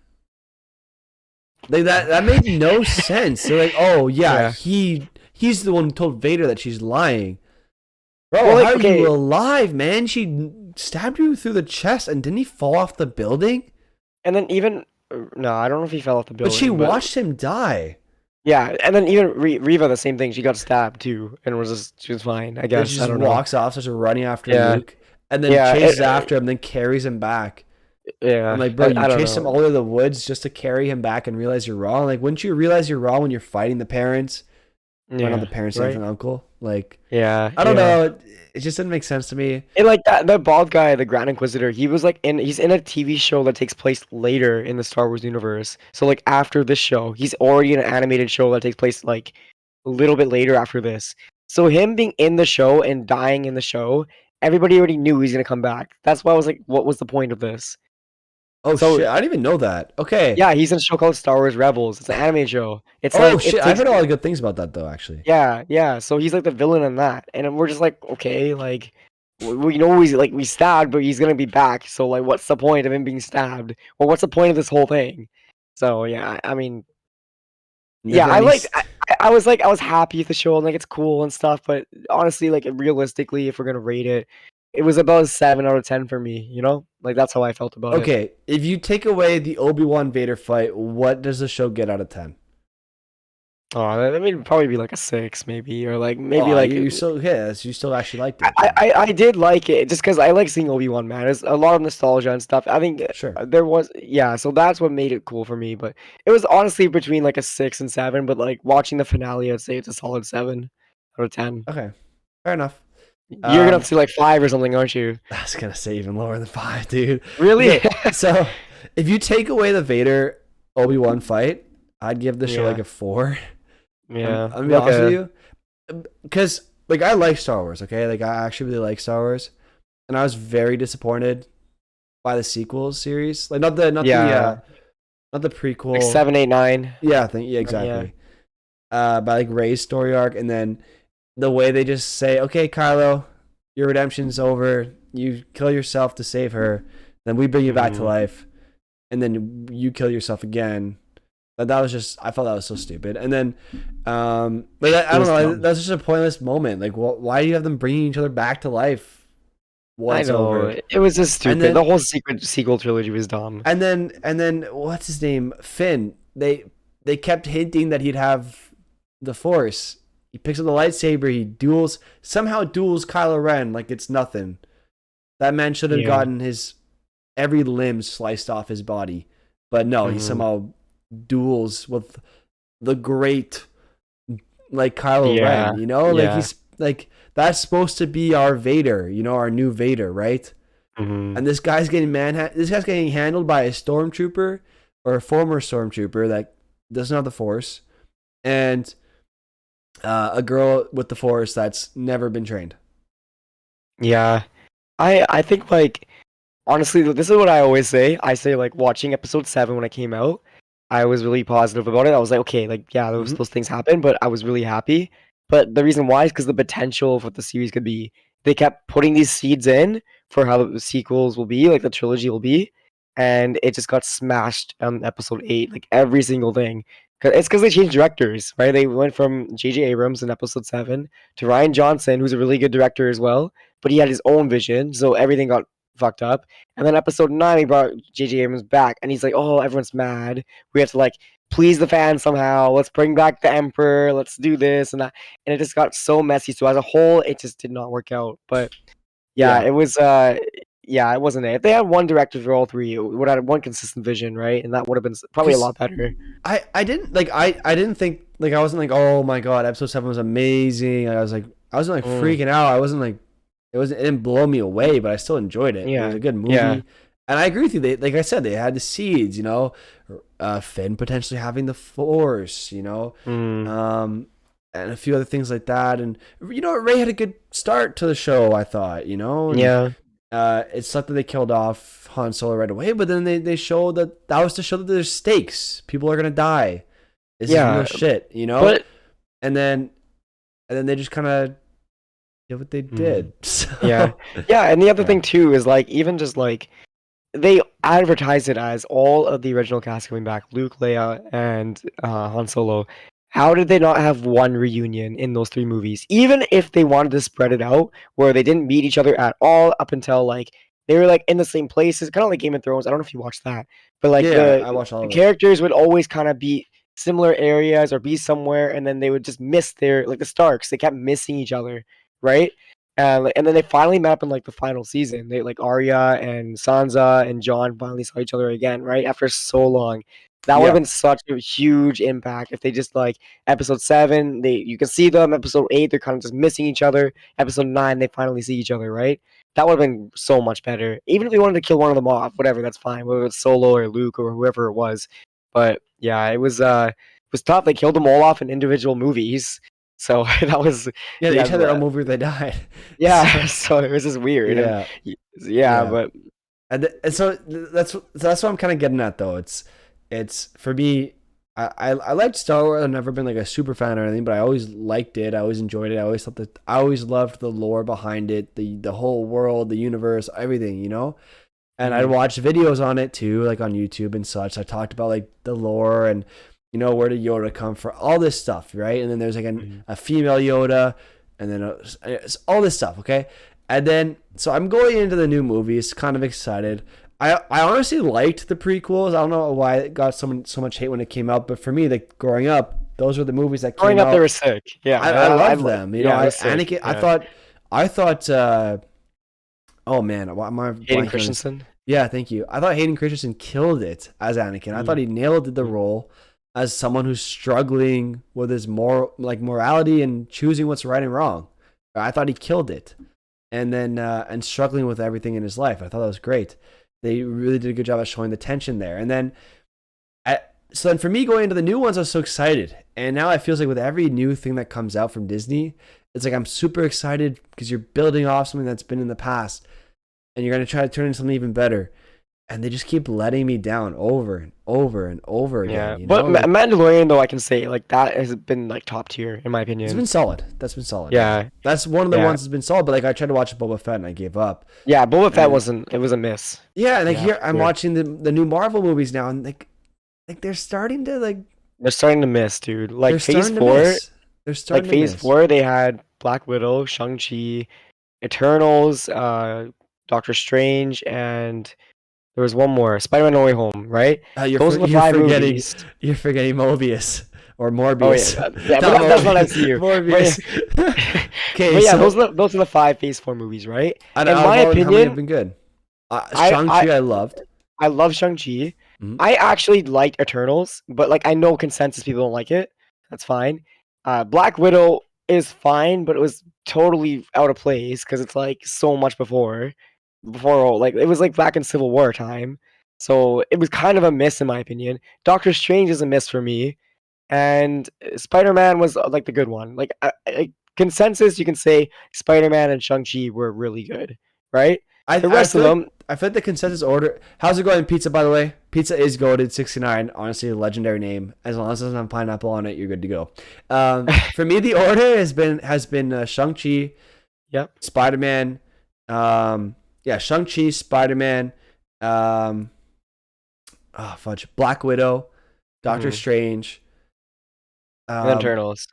Like that made no sense. They're like, oh yeah, Yeah. he's the one who told Vader that she's lying. Bro, Well, how like are you okay, alive, man? She stabbed you through the chest, and didn't he fall off the building? and then even no, I don't know if he fell off the But she building, but watched him die. yeah, and then even Reva the same thing. She got stabbed too, and was just she was fine. I Then she guess I just don't know. walks off, starts running after Yeah, Luke, and then yeah, chases after him, then carries him back. I'm yeah. like, bro, you I don't chased him know. all over the woods just to carry him back and realize you're wrong. Like, wouldn't you realize you're wrong when you're fighting the parents? Or not the Yeah, parents, aunt right. and uncle. Like, Yeah, I don't yeah. know. It just didn't make sense to me. And like that bald guy, the Grand Inquisitor, he was like he's in a TV show that takes place later in the Star Wars universe. So like after this show, he's already in an animated show that takes place like a little bit later after this. So him being in the show and dying in the show, everybody already knew he's gonna come back. That's why I was like, what was the point of this? Oh So shit! I didn't even know that. Okay. yeah, he's in a show called Star Wars Rebels. It's an anime show. It's Oh like shit! it I've takes heard a lot of good things about that though. Actually. yeah, yeah. So he's like the villain in that, and we're just like, okay, like we know he's like we stabbed, but he's gonna be back. So like, what's the point of him being stabbed, or what's the point of this whole thing? So yeah, I mean, yeah, Never any. I was like, I was happy with the show, and like it's cool and stuff. But honestly, like realistically, if we're gonna rate it, it was about a 7 out of 10 for me. You know, like that's how I felt about it. Okay, if you take away the Obi-Wan Vader fight, what does the show get out of 10? Oh, I mean, probably be like a 6, maybe, or like maybe Oh, like you still yeah, so you still actually liked it then. I did like it just because I like seeing Obi-Wan, man. There's a lot of nostalgia and stuff. I think Sure. there was, yeah, so that's what made it cool for me. But it was honestly between like a 6 and 7. But like watching the finale, I'd say it's a solid 7 out of 10. Okay. Fair enough. You're gonna up to like 5 or something, aren't you? I was gonna say even lower than 5, dude. Really? Okay, so if you take away the Vader Obi-Wan fight, I'd give the show like Yeah. a 4. I'm Yeah. gonna be Like honest with a you, because like I like Star Wars. Okay, like I actually really like Star Wars, and I was very disappointed by the sequel series. Like yeah, not the like prequel. 7, 8, 9. Yeah, I think yeah, Yeah. exactly. By like Rey's story arc, and then the way they just say, "Okay, Kylo, your redemption's over. You kill yourself to save her, then we bring you back to Mhm. life, and then you kill yourself again." That was just I felt that was so stupid. And then, like It I don't was know, dumb. that was just a pointless moment. Like, why do you have them bringing each other back to life I once over? know. It was just And stupid. The then whole secret sequel trilogy was dumb. and then what's his name? Finn. They kept hinting that he'd have the Force. He picks up the lightsaber. He somehow duels Kylo Ren like it's nothing. That man should have Yeah. gotten his every limb sliced off his body, but no, he Mhm. somehow duels with the great like Kylo Yeah. Ren. You know, like Yeah. he's like that's supposed to be our Vader. You know, our new Vader, right? Mhm. And this guy's getting handled by a stormtrooper or a former stormtrooper that doesn't have the Force, and a girl with the Force that's never been trained. Yeah. I think like honestly, this is what I always say. I say like watching episode 7 when it came out, I was really positive about it. I was like, okay, like yeah, Mm-hmm. those things happen, but I was really happy. But the reason why is because the potential of what the series could be. They kept putting these seeds in for how the sequels will be, like the trilogy will be, and it just got smashed on episode 8, like every single thing. It's because they changed directors, right? They went from J.J. Abrams in episode 7 to Ryan Johnson, who's a really good director as well, but he had his own vision, so everything got fucked up. And then episode 9, he brought J.J. Abrams back, and he's like, "Oh, everyone's mad. We have to like please the fans somehow. Let's bring back the Emperor. Let's do this and that." And it just got so messy. So as a whole, it just did not work out. But yeah, Yeah, it was. Yeah, it wasn't it. If they had one director for all three, it would have had one consistent vision, right? And that would have been probably a because lot better. I didn't like I didn't think like I wasn't like oh my god episode 7 was amazing. I wasn't like Mm, freaking out. I wasn't like it didn't blow me away, but I still enjoyed it. It was yeah, a good yeah, movie, and I agree with you. They like I said they had the seeds, you know, Finn potentially having the Force, you know, mm, um, and a few other things like that. And you know Ray had a good start to the show, I thought, you know, and yeah, it sucked that they killed off Han Solo right away, but then they showed that was to show that there's stakes. People are gonna die. This is real yeah. shit, you know. But And then they just kind of did what they mm, did. yeah, So yeah. And the other yeah, thing too is like even just like they advertised it as all of the original cast coming back, Luke, Leia, and Han Solo. How did they not have one reunion in those 3 movies? Even if they wanted to spread it out, where they didn't meet each other at all up until like they were like in the same places, kind of like Game of Thrones. I don't know if you watched that, but like yeah, I watched all the of it. characters would always kind of be similar areas or be somewhere, and then they would just miss their like the Starks. They kept missing each other, right? And then they finally met up in like the final season. They like Arya and Sansa and Jon finally saw each other again, right? After so long. That would have Yeah, been such a huge impact if they just like episode 7, you can see them. Episode 8, they're kind of just missing each other. Episode 9, they finally see each other, right? That would have been so much better. Even if they wanted to kill one of them off, whatever, that's fine. Whether it's Solo or Luke or whoever it was. But yeah, it was tough. They killed them all off in individual movies. So that was yeah, they yeah, each had their own movie where they died. yeah, So so it was just weird, and yeah, yeah, yeah, but and so that's what I'm kind of getting at though. It's for me. I liked Star Wars. I've never been like a super fan or anything, but I always liked it. I always enjoyed it. I always loved the lore behind it, the whole world, the universe, everything, you know. And I'd mhm, watch videos on it too, like on YouTube and such. I talked about like the lore and you know where did Yoda come from, all this stuff, right? And then there's like mhm, a female Yoda, and then it's all this stuff, okay? And then so I'm going into the new movies, kind of excited. I honestly liked the prequels. I don't know why it got so much hate when it came out, but for me, like growing up, those were the movies that growing came up, they were out. sick. Yeah, I loved them. You know, yeah, it was sick. Anakin. Yeah, I thought. Oh man, why am I Hayden blanking on his? Christensen. Yeah, thank you. I thought Hayden Christensen killed it as Anakin. I thought Mm, he nailed the mm, role as someone who's struggling with his morality and choosing what's right and wrong. I thought he killed it. and then and struggling with everything in his life. I thought that was great. They really did a good job of showing the tension there. And then, so then for me going into the new ones, I was so excited. And now it feels like with every new thing that comes out from Disney, it's like I'm super excited because you're building off something that's been in the past, and you're gonna try to turn into something even better. And they just keep letting me down over and over and over again. Yeah, You but know? Like, Mandalorian though I can say like that has been like top tier in my it's opinion. been solid. That's been solid. Yeah, That's one of the yeah, ones that's been solid. But like I tried to watch Boba Fett and I gave up. yeah. Boba Fett And wasn't. It was a miss. yeah, and like Yeah, here for I'm sure. watching the new Marvel movies now, and like they're starting to They're starting to miss, dude. they're Like Phase starting to Four, miss. They're starting to Phase miss. 4, they had Black Widow, Shang-Chi, Eternals, Doctor Strange, and there was one more, Spider-Man: No Way Home, right? Those are the You're five forgetting movies. Mobius or Oh yeah, Morbius. yeah, but Not that's not Morbius. MCU. Morbius. But, Okay, but yeah, so those are the five Phase 4 movies, right? out In of my all of them, how many have opinion, been good? I I Shang-Chi I loved. I love Shang-Chi. Mhm. I actually liked Eternals, but like I know consensus people don't like it. That's fine. Black Widow is fine, but it was totally out of place because it's like so much before like it was like back in Civil War time. So it was kind of a miss in my opinion. Doctor Strange is a miss for me, and Spider-Man was like the good one. Like consensus, you can say Spider-Man and Shang-Chi were really good, right? The I rest of feel like them, the consensus order. How's it going, pizza? By the way, pizza is goated 69. Honestly, a legendary name. As long as it doesn't have pineapple on it, you're good to go. For me, the order has been Shang-Chi, yep. Spider-Man. Yeah, Shang-Chi, Spider-Man. Um, fudge, Black Widow, Doctor Mhm. Strange, And then um, Eternals.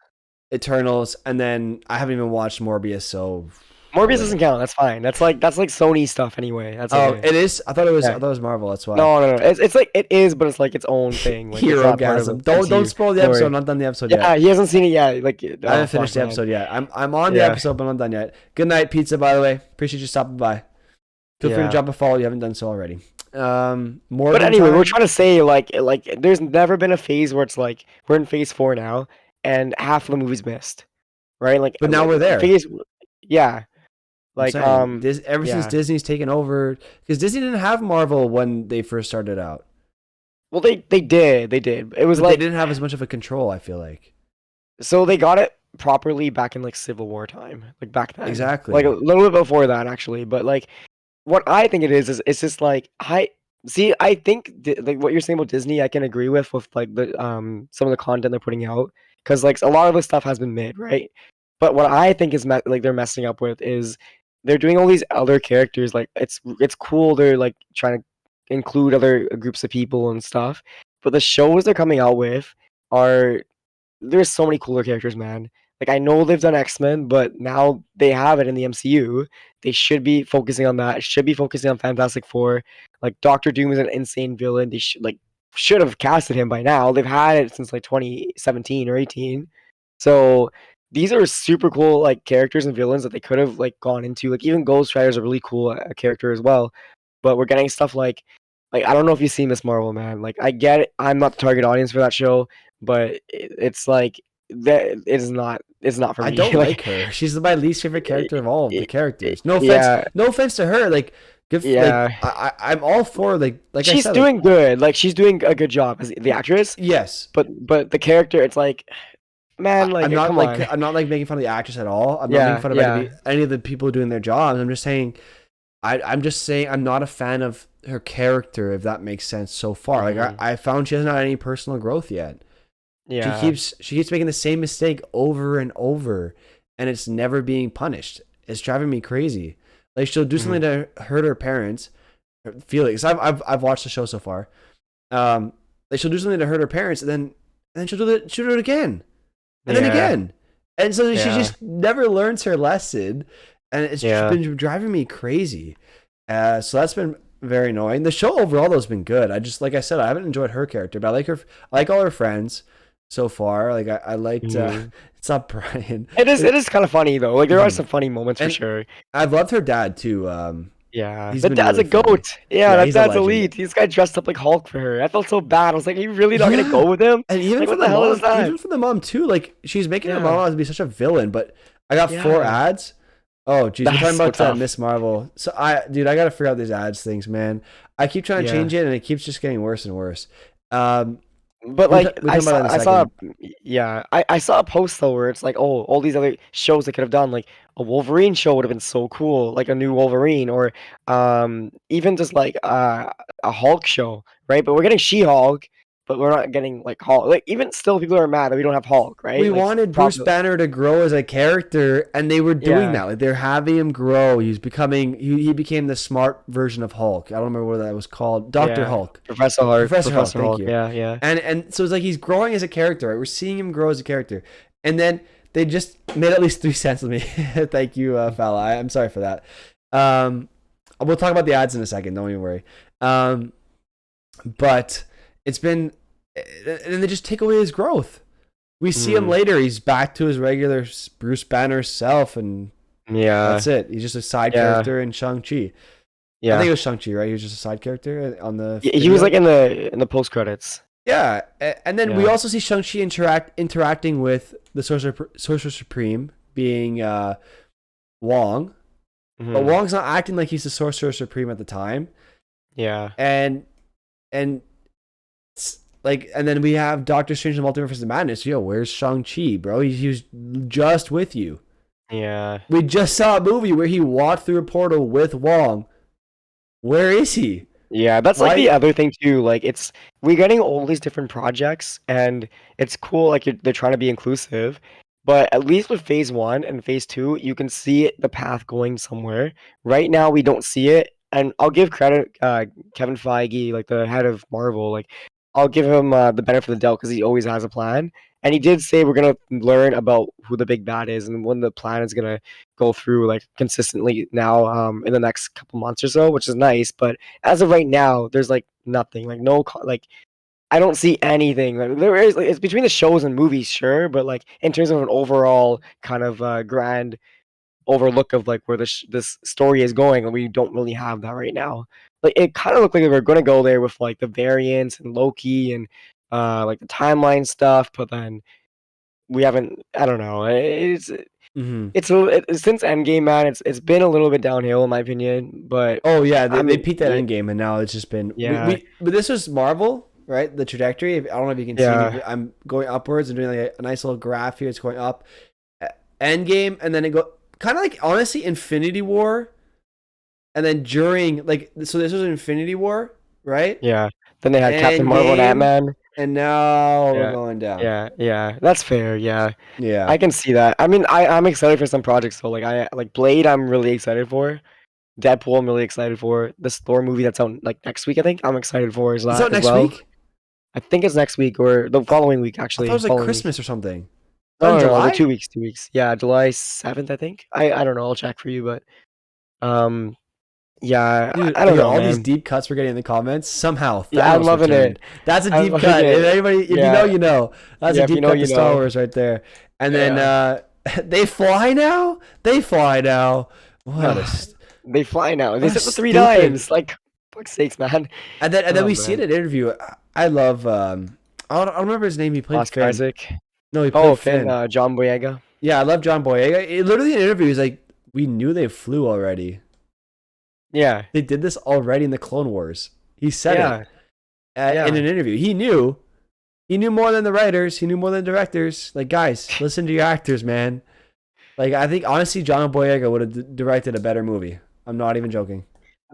Eternals, and then I haven't even watched Morbius, so Morbius whatever. doesn't count. That's fine. That's like Sony stuff anyway. That's Oh, okay. it is. I Yeah. thought it was Marvel. That's why. No, no, no. It's like it is, but it's like its own thing. Like it's Hero not part of the gasm. Don't MCU. spoil the Don't episode. worry. I'm not done the episode Yeah, yet. he hasn't seen it yet. Like I oh haven't fuck, finished the man. episode yet. I'm on the Yeah, episode, but I'm not done yet. Good night, pizza. By the way, appreciate you stopping by. Feel free to yeah. drop a follow. You haven't done so already. More But than anyway, we're time. trying to say like there's never been a phase where it's like we're in phase 4 now, and half of the movie's missed, right? But now we're there. Phase, yeah, I'm like saying this ever since yeah. Disney's taken over, because Disney didn't have Marvel when they first started out, Well, they did. It was but they like didn't have as much of a control. I feel like so they got it properly back in like Civil War time, like back then, like a exactly. little bit before that actually. But like what I think it is it's just like I see. I think like what you're saying about Disney, I can agree with like the some of the content they're putting out because like a lot of the stuff has been made right. But what I think is like they're messing up with is they're doing all these other characters. Like it's cool. They're like trying to include other groups of people and stuff. But the shows they're coming out with are there's so many cooler characters, man. Like I know they've done X-Men, but now they have it in the MCU. They should be focusing on that. Should be focusing on Fantastic Four. Like Doctor Doom is an insane villain. They should have casted him by now. They've had it since like 2017 or 18. So these are super cool like characters and villains that they could have like gone into. Like even Ghost Rider is a really cool character as well. But we're getting stuff like I don't know if you've seen Miss Marvel, man. Like I get it. I'm not the target audience for that show, but it's like that it is not. It's not for I me. don't like her. She's my least favorite character of all of the characters. No offense. Yeah, No offense to her. Like good. Like yeah. I'm all for like I She's said. Like doing good. Like she's doing a good job as the actress, yes. but the character, it's like, man, like come on. I'm not like making fun of the actress at all. I'm not making Yeah, fun of yeah. any of the people doing their jobs. I'm just saying I'm just saying I'm not a fan of her character, if that makes sense so far. Like Mhm. I found she hasn't had any personal growth yet. Yeah. She keeps making the same mistake over and over, and it's never being punished. It's driving me crazy. Like she'll do something Mhm. to hurt her parents. Felix, I've watched the show so far. Like she'll do something to hurt her parents, and then she'll do it again, and then Yeah. again, and so she Yeah. just never learns her lesson, and it's just Yeah. been driving me crazy. So that's been very annoying. The show overall though has been good. I just like I said, I haven't enjoyed her character, but I like her. I like all her friends so far. Like I liked. Mhm. It's not Brian. It is kind of funny though. Like there are Mhm. some funny moments for And sure. I've loved her dad too. Yeah, He's that been dad's a really funny. goat. Yeah, Yeah, that he's a dad's legend. elite. This guy dressed up like Hulk for her. I felt so bad. I was like, are you really not gonna Yeah, go with him? and Like, what the hell is that? even for the mom too. Like she's making her mom Yeah, out to be such a villain, but I got four yeah. ads. Oh, geez, we're talking That's so about tough. Miss Marvel. So dude, I gotta figure out these ads things, man. I keep trying to Yeah. change it, and it keeps just getting worse and worse. Um, But like we're talking about that in a I saw second. yeah, I saw a post though where it's like, oh, all these other shows they could have done, like a Wolverine show would have been so cool, like a new Wolverine, or even just like a Hulk show, right? But we're getting She-Hulk, but we're not getting like Hulk. Like even still people are mad that we don't have Hulk, We right? Like wanted Bruce probably Banner to grow as a character, and they were doing yeah, that. Like they're having him grow. He became the smart version of Hulk. I don't remember what that was called. Doctor yeah. Hulk. Professor Hulk. Professor Thank Hulk. you. Yeah, yeah. And so it's like he's growing as a character. Right? We're seeing him grow as a character, and then they just made at least 3 cents with me. Thank you, Fala. I'm sorry for that. We'll talk about the ads in a second. Don't even worry. But it's been, and they just take away his growth. We see him later. He's back to his regular Bruce Banner self, and Yeah. that's it. He's just a side Yeah. character in Shang-Chi. I Yeah. think it was Shang-Chi, right? He was just a side character on the He was video. like in the post credits. Yeah, and then we Yeah. also see Shang-Chi interacting with the Sorcerer Supreme, being Wong. But Mhm. Wong's not acting like he's the Sorcerer Supreme at the time. Yeah. And like, and then we have Doctor Strange and the Multiverse of Madness. Yo, where's Shang-Chi, bro? He was just with you. Yeah. We just saw a movie where he walked through a portal with Wong. Where is he? Yeah, that's like the Why? other thing too. Like we're getting all these different projects, and it's cool. Like they're trying to be inclusive, but at least with phase one and phase two, you can see the path going somewhere. Right now, we don't see it, and I'll give credit, Kevin Feige, like the head of Marvel. Like I'll give him the benefit of the doubt because he always has a plan, and he did say we're gonna learn about who the big bad is and when the plan is gonna go through like consistently now in the next couple months or so, which is nice, but as of right now, there's like nothing, like like I don't see anything. Like there is, like, it's between the shows and movies, sure, but like in terms of an overall kind of grand overlook of like where this story is going, we don't really have that right now. Like it kind of looked like they were gonna go there with like the variants and Loki and like the timeline stuff, but then we haven't. I don't know. Mm-hmm. Since Endgame, man, it's been a little bit downhill in my opinion. But Oh yeah, I they mean, peaked at Endgame, and now it's just been yeah, But this was Marvel, right? The trajectory. I don't know if you can see me. yeah, I'm going upwards and doing like a nice little graph here. It's going up. Endgame, and then it go kind of like honestly Infinity War, and then during like so this was Infinity War, right? yeah. Then they had Captain Marvel and Ant Endgame, Man. and now we're Yeah, going down. yeah, yeah. That's fair. Yeah, Yeah. I can see that. I mean, I'm excited for some projects. So like I like Blade. I'm really excited for. Deadpool. I'm really excited for. This Thor movie that's out like next week. I think I'm excited for It's out as next well. week. I think it's next week or the following week. I thought it Actually, was like following week. Christmas or something. No, In no, no, the July? 2 weeks, 2 weeks. Yeah, July 7th, I think. I don't know, I'll check for you, but um, yeah, Dude, I don't know, all these man. deep cuts we're getting in the comments. Somehow Yeah, I'm Thanos loving it. returned. That's a I'm deep loving cut. If it. anybody, if you know, Yeah, you know. That's a yeah. If you deep know, cut you to Star know. Wars right there. And then Yeah. they fly now. They fly now. What a They fly now. They what a said the three stupid. times. Like, fuck's sakes, man. And then Oh we see it man. in an interview. I love. I don't remember his name. He played Oscar Finn. Isaac. No, he Oh, played Finn. Finn. John Boyega. Yeah, I love John Boyega. Literally in an interview, he's like, "We knew they flew already. Yeah. They did this already in the Clone Wars." He said it Yeah. in Yeah. an interview. He knew. He knew more than the writers. He knew more than the directors. Like, guys, listen to your actors, man. Like, I think honestly, John Boyega would have directed a better movie. I'm not even joking.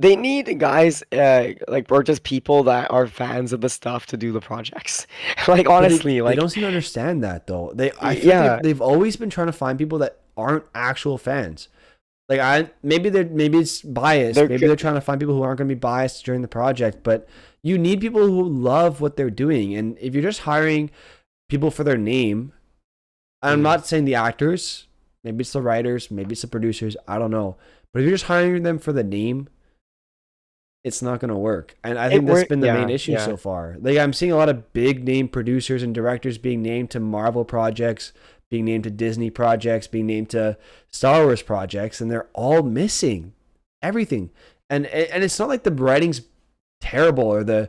They need guys like or just people that are fans of the stuff to do the projects. Like But honestly, they like don't seem to understand that though. I feel like yeah, they've always been trying to find people that aren't actual fans. Like maybe it's biased. they're Maybe good. they're trying to find people who aren't going to be biased during the project. But you need people who love what they're doing. And if you're just hiring people for their name, I'm Mhm. not saying the actors. Maybe it's the writers. Maybe it's the producers. I don't know. But if you're just hiring them for the name, it's not going to work. And I It think that's work been the main yeah, issue yeah. so far. Like I'm seeing a lot of big name producers and directors being named to Marvel projects, being named to Disney projects, being named to Star Wars projects, and they're all missing everything. And it's not like the writing's terrible or the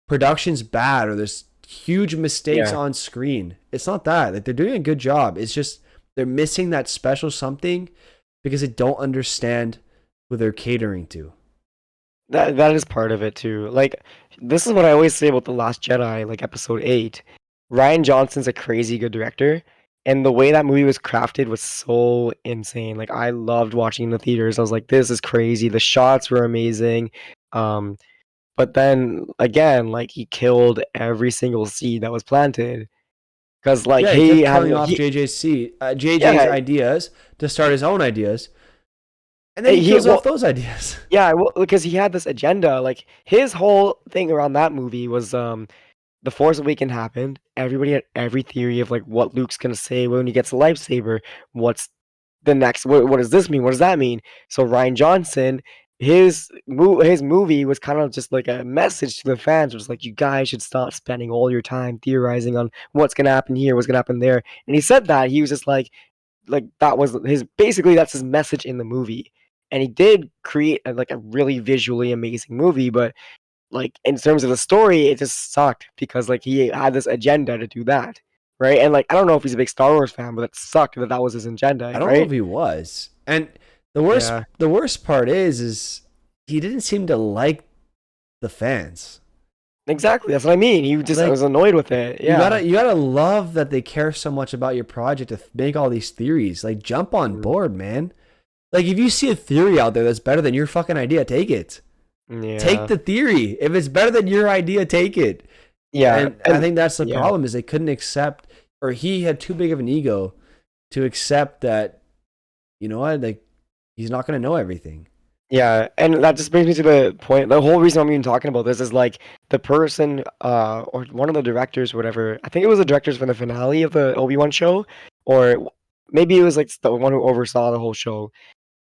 production's bad or there's huge mistakes Yeah. on screen. It's not that. Like they're doing a good job. It's just they're missing that special something because they don't understand who they're catering to. That is part of it too. Like, this is what I always say about The Last Jedi, like episode 8. Ryan Johnson's a crazy good director, and the way that movie was crafted was so insane. Like, I loved watching in the theaters. I was like, this is crazy. The shots were amazing. Um, but then again, like, he killed every single seed that was planted because like Yeah, he kept he had killing off he JJ's yeah, ideas to start his own ideas, and then he he kills off well, those ideas. yeah, well, because he had this agenda. Like, his whole thing around that movie was The Force Awakens happened. Everybody had every theory of like what Luke's gonna say when he gets a lightsaber. What's the next? What does this mean? What does that mean? So Ryan Johnson, his movie was kind of just like a message to the fans. It was like, you guys should stop spending all your time theorizing on what's gonna happen here, what's gonna happen there. And he said that he was just like that was his basically that's his message in the movie. And he did create like a really visually amazing movie, but like in terms of the story, it just sucked because like he had this agenda to do that, right? And like I don't know if he's a big Star Wars fan, but it sucked that that was his agenda, I don't know if right? he was, and Yeah, the worst part is he didn't seem to like the fans. exactly. That's what I mean. He just Like was annoyed with it. Yeah. you gotta love that they care so much about your project to make all these theories. Like jump on Mm, board, man. Like if you see a theory out there that's better than your fucking idea, take it. Take yeah, the theory. If it's better than your idea, take it. yeah, And I and think that's the yeah. problem is they couldn't accept, or he had too big of an ego to accept that, you know what, like he's not gonna know everything. Yeah, and that just brings me to the point. The whole reason I'm even talking about this is like the person, or one of the directors, or whatever. I think it was the directors from the finale of the Obi-Wan show, or maybe it was like the one who oversaw the whole show.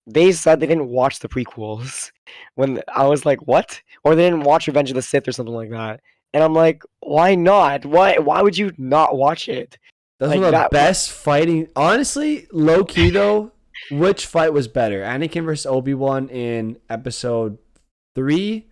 They said they didn't watch the prequels. When I was like, what? Or they didn't watch Revenge of the Sith or something like that. And I'm like, why not? Why would you not watch it? That's Like one of the that. best fighting. Honestly, low key though, which fight was better, Anakin versus Obi-Wan in episode 3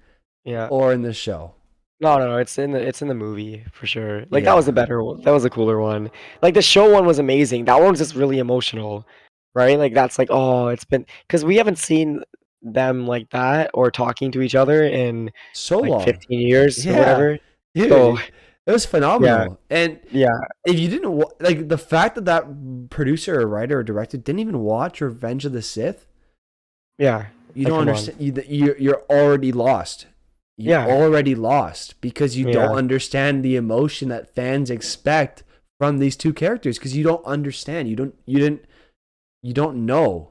Yeah. or in the show? No, it's in the movie for sure. Like that was Yeah, a better one. That was a cooler one. Like the show one was amazing. That one was just really emotional, right? Like that's like, oh, it's been because we haven't seen them like that or talking to each other in so like long. 15 years or Yeah, whatever. So dude, it was yeah, phenomenal. And yeah, if you didn't like the fact that producer or writer or director didn't even watch Revenge of the Sith, yeah. you Like don't come on. understand. You're already lost. You Yeah, already lost because you don't yeah. understand the emotion that fans expect from these two characters because you don't understand. You don't know.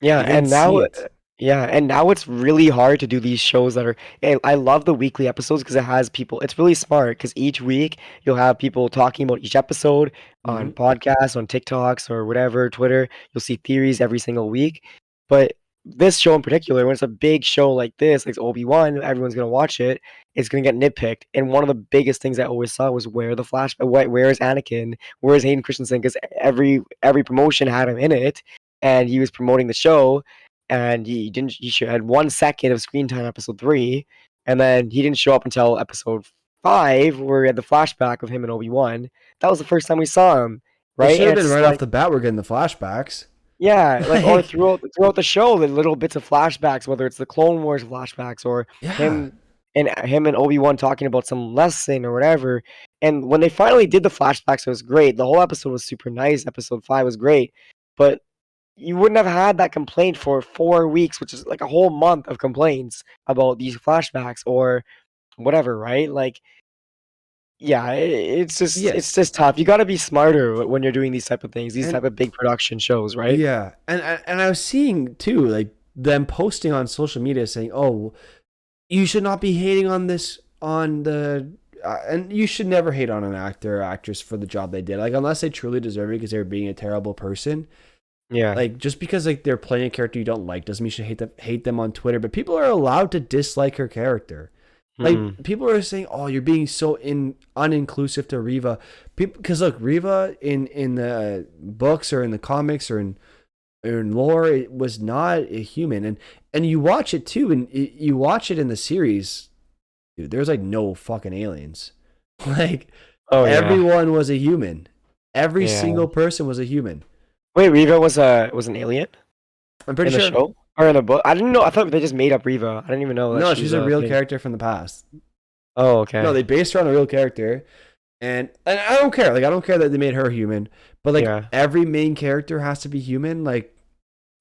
Yeah, You didn't see it. and now it's really hard to do these shows that are. I love the weekly episodes because it has people. It's really smart because each week you'll have people talking about each episode Hmm. on podcasts, on TikToks or whatever, Twitter. You'll see theories every single week. But this show in particular, when it's a big show like this, like Obi-Wan, everyone's gonna watch it. It's gonna get nitpicked. And one of the biggest things I always saw was where the flash, where is Anakin? Where is Hayden Christensen? Because every promotion had him in it and he was promoting the show, and he didn't. Had 1 second of screen time, episode 3, and then he didn't show up until episode 5, where we had the flashback of him and Obi-Wan. That was the first time we saw him, It right? should And have it's been just right off like, the bat. We're getting the flashbacks. yeah, like or Like, throughout the show, the little bits of flashbacks, whether it's the Clone Wars flashbacks or yeah, him and Obi-Wan talking about some lesson or whatever. And when they finally did the flashbacks, it was great. The whole episode was super nice. Episode 5 was great, but you wouldn't have had that complaint for 4 weeks, which is like a whole month of complaints about these flashbacks or whatever, right? Like, yeah, it's yes, just tough. You got to be smarter when you're doing these type of things, these and type of big production shows, right? yeah, and I was seeing too, like them posting on social media saying, "Oh, you should not be hating on this on the." And you should never hate on an actor or actress for the job they did, like unless they truly deserve it because they were being a terrible person. Yeah. Like just because like they're playing a character you don't like doesn't mean you should hate them on Twitter. But people are allowed to dislike her character. Like Mm-mm. people are saying, "Oh, you're being so uninclusive to Riva." People, because look, Riva in the books or in the comics or in lore, it was not a human, and you watch it too, and you watch it in the series, dude. There's like no fucking aliens. Like Oh yeah. everyone was a human. Every Yeah. single person was a human. Wait, Riva was an alien? I'm pretty in the sure. show or in the book? I didn't know. I thought they just made up Reva. I didn't even know that No, she was she's a a real thing. character from the past. Oh, No, okay. they based her on a real character, and I don't care. Like I don't care that they made her human, but like Yeah. every main character has to be human. Like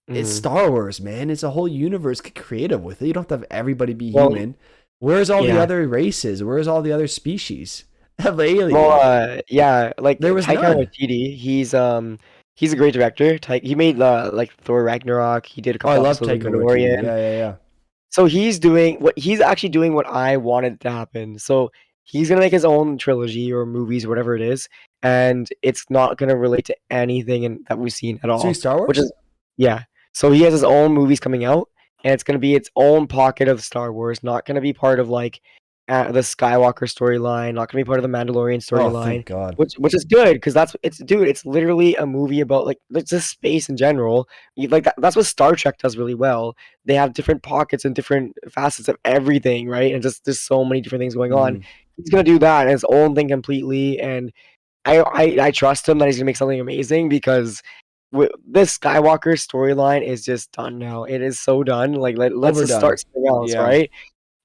it's Mm. Star Wars, man. It's a whole universe. Get creative with it. You don't have to have everybody be Well, human. Where's all the yeah. other races? Where's all the other species of alien? Well, yeah. Like There was Taika none. Waititi, he's a great director. He made like Thor Ragnarok. He did a Oh, I couple love episodes of Taika Waititi. Mandalorian. Yeah, yeah, yeah. So he's actually doing what I wanted to happen. So he's gonna make his own trilogy or movies, whatever it is, and it's not gonna relate to anything that we've seen at So all. Star Which Wars? is yeah. So he has his own movies coming out, and it's gonna be its own pocket of Star Wars, not gonna be part of like the Skywalker storyline, not gonna be part of the Mandalorian Oh, storyline. thank God. Which is good because it's literally a movie about like just space in general. Like that's what Star Trek does really well. They have different pockets and different facets of everything, right? And just there's so many different things going on. Mm. He's gonna do that and his own thing completely, and I trust him that he's gonna make something amazing because this Skywalker storyline is just done now. It is so done. Like let's just Overdone. start something else, Yeah. right?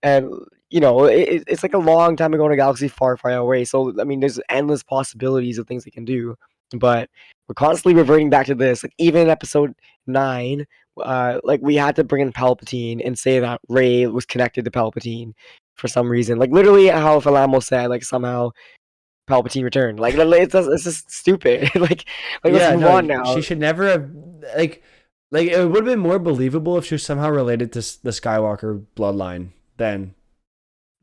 And it's like a long time ago in a galaxy far, far away. So I mean, there's endless possibilities of things they can do, but we're constantly reverting back to this. Like even in episode 9, like we had to bring in Palpatine and say that Rey was connected to Palpatine for some reason. Like literally how Falamo said, like somehow Palpatine returned. Like it's just stupid. Like let's Yeah, move no, on now. she should never have like like it would have been more believable if she was somehow related to the Skywalker bloodline than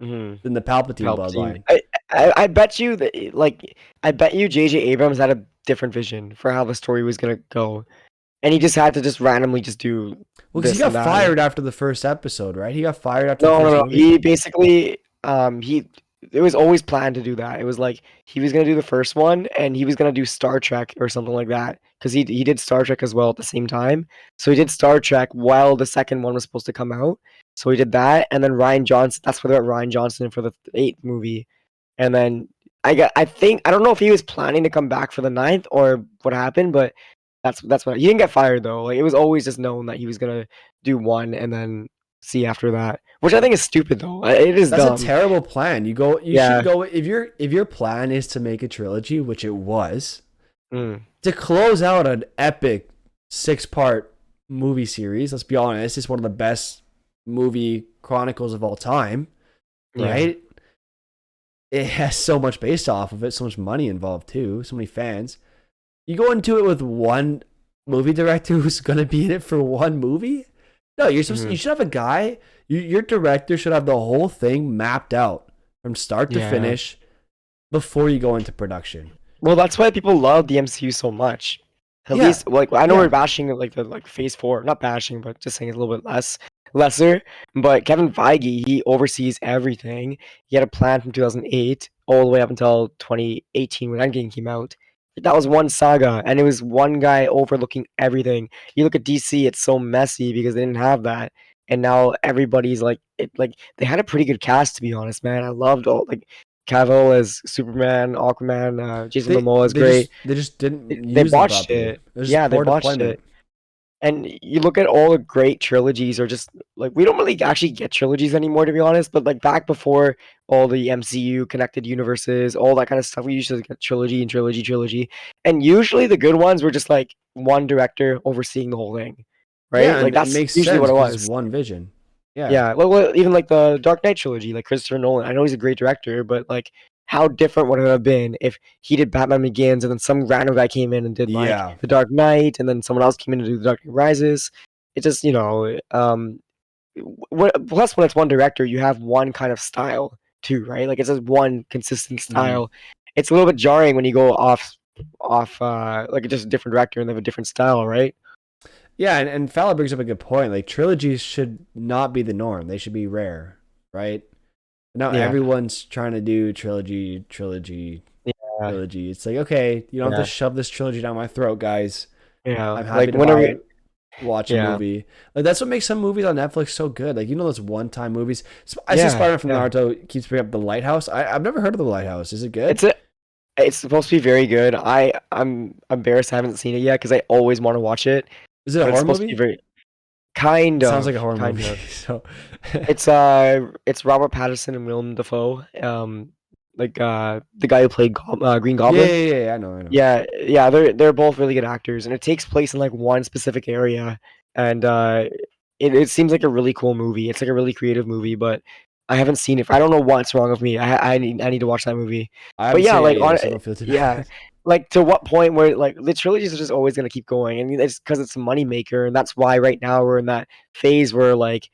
Hmm. than the Palpatine Palpatine. bloodline. I bet you that I bet you J.J. Abrams had a different vision for how the story was gonna go, and he just had to just randomly just do Well, because he this got and that. fired after the first episode, right? He got fired after the No, no, first no. movie. He basically he it was always planned to do that. It was like he was gonna do the first one and he was gonna do Star Trek or something like that because he did Star Trek as well at the same time. So he did Star Trek while the second one was supposed to come out. So he did that, and then Ryan Johnson. That's where they got Ryan Johnson for the eighth movie, and then I think I don't know if he was planning to come back for the ninth or what happened, but that's what he didn't get fired though. Like it was always just known that he was gonna do one and then see after that, which I think is stupid though. It is That's a dumb. terrible plan. You should Yeah. go if your plan is to make a trilogy, which it was, Mm. to close out an epic 6-part movie series. Let's be honest, it's one of the best movie chronicles of all time, Yeah. right? It has so much based off of it, so much money involved too, so many fans. You go into it with one movie director who's going to be in it for one movie? No, you should have a guy. Your director should have the whole thing mapped out from start to Yeah. finish before you go into production. Well, that's why people love the MCU so much. At Yeah. least, like I know Yeah. we're bashing like the Phase 4, not bashing, but just saying it's a little bit lesser. But Kevin Feige, he oversees everything. He had a plan from 2008 all the way up until 2018 when Endgame came out. That was one saga, and it was one guy overlooking everything. You look at DC; it's so messy because they didn't have that, and now everybody's like, like they had a pretty good cast, to be honest, man. I loved all like Cavill as Superman, Aquaman, Jason Momoa is great. They just didn't They use them botched properly. It it. was just Yeah, they poor botched deployment. it. And you look at all the great trilogies, or just like we don't really actually get trilogies anymore, to be honest. But like back before all the MCU connected universes, all that kind of stuff, we usually get trilogy and trilogy, trilogy. And usually the good ones were just like one director overseeing the whole thing, right? Yeah, Like and it that's makes usually what sense it because it's was. one vision. Yeah. Yeah, well, even like the Dark Knight trilogy, like Christopher Nolan. I know he's a great director, but like, how different would it have been if he did Batman Begins and then some random guy came in and did like Yeah. the Dark Knight, and then someone else came in to do the Dark Knight Rises? It just, plus when it's one director, you have one kind of style too, right? Like it's just one consistent Mm. style. It's a little bit jarring when you go off like just a different director and they have a different style, right? Yeah, and Fowler brings up a good point. Like trilogies should not be the norm. They should be rare, right? Now Yeah, everyone's trying to do trilogy. yeah, It's like, okay, you don't have yeah, to shove this trilogy down my throat, guys. yeah. I'm happy Like to whenever, watch a yeah, movie. Like that's what makes some movies on Netflix so good. Like those one-time movies. I see yeah, Spider-Man from yeah. Naruto keeps bringing up The Lighthouse. I've never heard of The Lighthouse. Is it good? It's a It's supposed to be very good. I'm embarrassed I haven't seen it yet because I always want to watch it, Is it a but it's horror supposed to be movie? very. Kind It sounds like a of, horror kind movie. of. So It's Robert Pattinson and Willem Dafoe. The guy who played Green yeah, Goblin. yeah, yeah, yeah, I know, I know. Yeah, yeah, they're both really good actors, and it takes place in like one specific area, and it seems like a really cool movie. It's like a really creative movie, but I haven't seen it. I don't know what's wrong with me. I need to watch that movie. I But haven't yeah, seen it like either, on so don't feel too yeah, bad. like to what point where like the trilogies are just always gonna keep going, and it's because it's a moneymaker, and that's why right now we're in that phase where like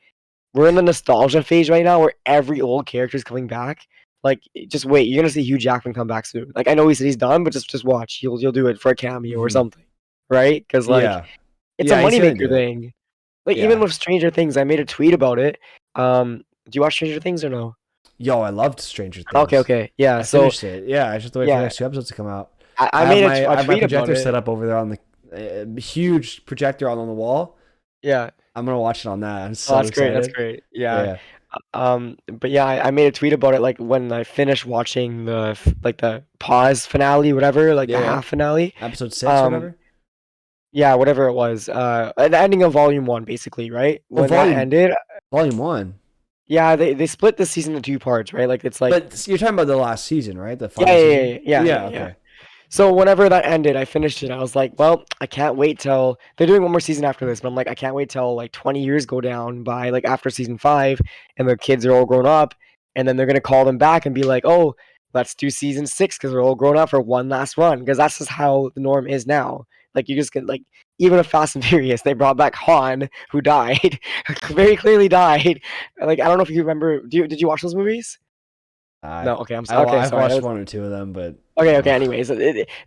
we're in the nostalgia phase right now where every old character is coming back. Like, just wait, you're gonna see Hugh Jackman come back soon. Like, I know he said he's done, but just watch. He'll do it for a cameo or Hmm. something, right? Because like Yeah, it's a yeah, he's gonna moneymaker do it. thing. Like even Yeah. with Stranger Things, I made a tweet about it. Do you watch Stranger Things or no? Yo, I loved Stranger Okay, Things. okay, yeah. I So finished it. Yeah, I just have to wait for the yeah, next two episodes to come out. I made I a have my tweet about projector it. set up over there on the huge projector on the wall. Yeah. I'm gonna watch it on that. I'm Oh, so that's great. That's excited. great. Yeah. Yeah, But yeah, I made a tweet about it like when I finished watching the pause finale, whatever, like yeah, the yeah. half finale. Episode 6 or Um, whatever. yeah, whatever it was. The ending of volume one, basically, right? Oh, When that ended, volume 1. yeah, they split the season into two parts, right? Like it's like But you're talking about the last season, right? The yeah, final yeah, season. yeah, yeah, yeah, Yeah. yeah. Okay. So whenever that ended, I finished it. I was like, well, I can't wait till they're doing one more season after this. But I'm like, I can't wait till like 20 years go down by like after season five, and the kids are all grown up, and then they're gonna call them back and be like, oh, let's do season six because they're all grown up for one last run. Because that's just how the norm is now. Like you just get like even with Fast and Furious, they brought back Han, who died, very clearly died. Like I don't know if you remember. Did you watch those movies? I No. Okay. Okay. I've Sorry. watched one or two of them, but Okay, okay. Anyways,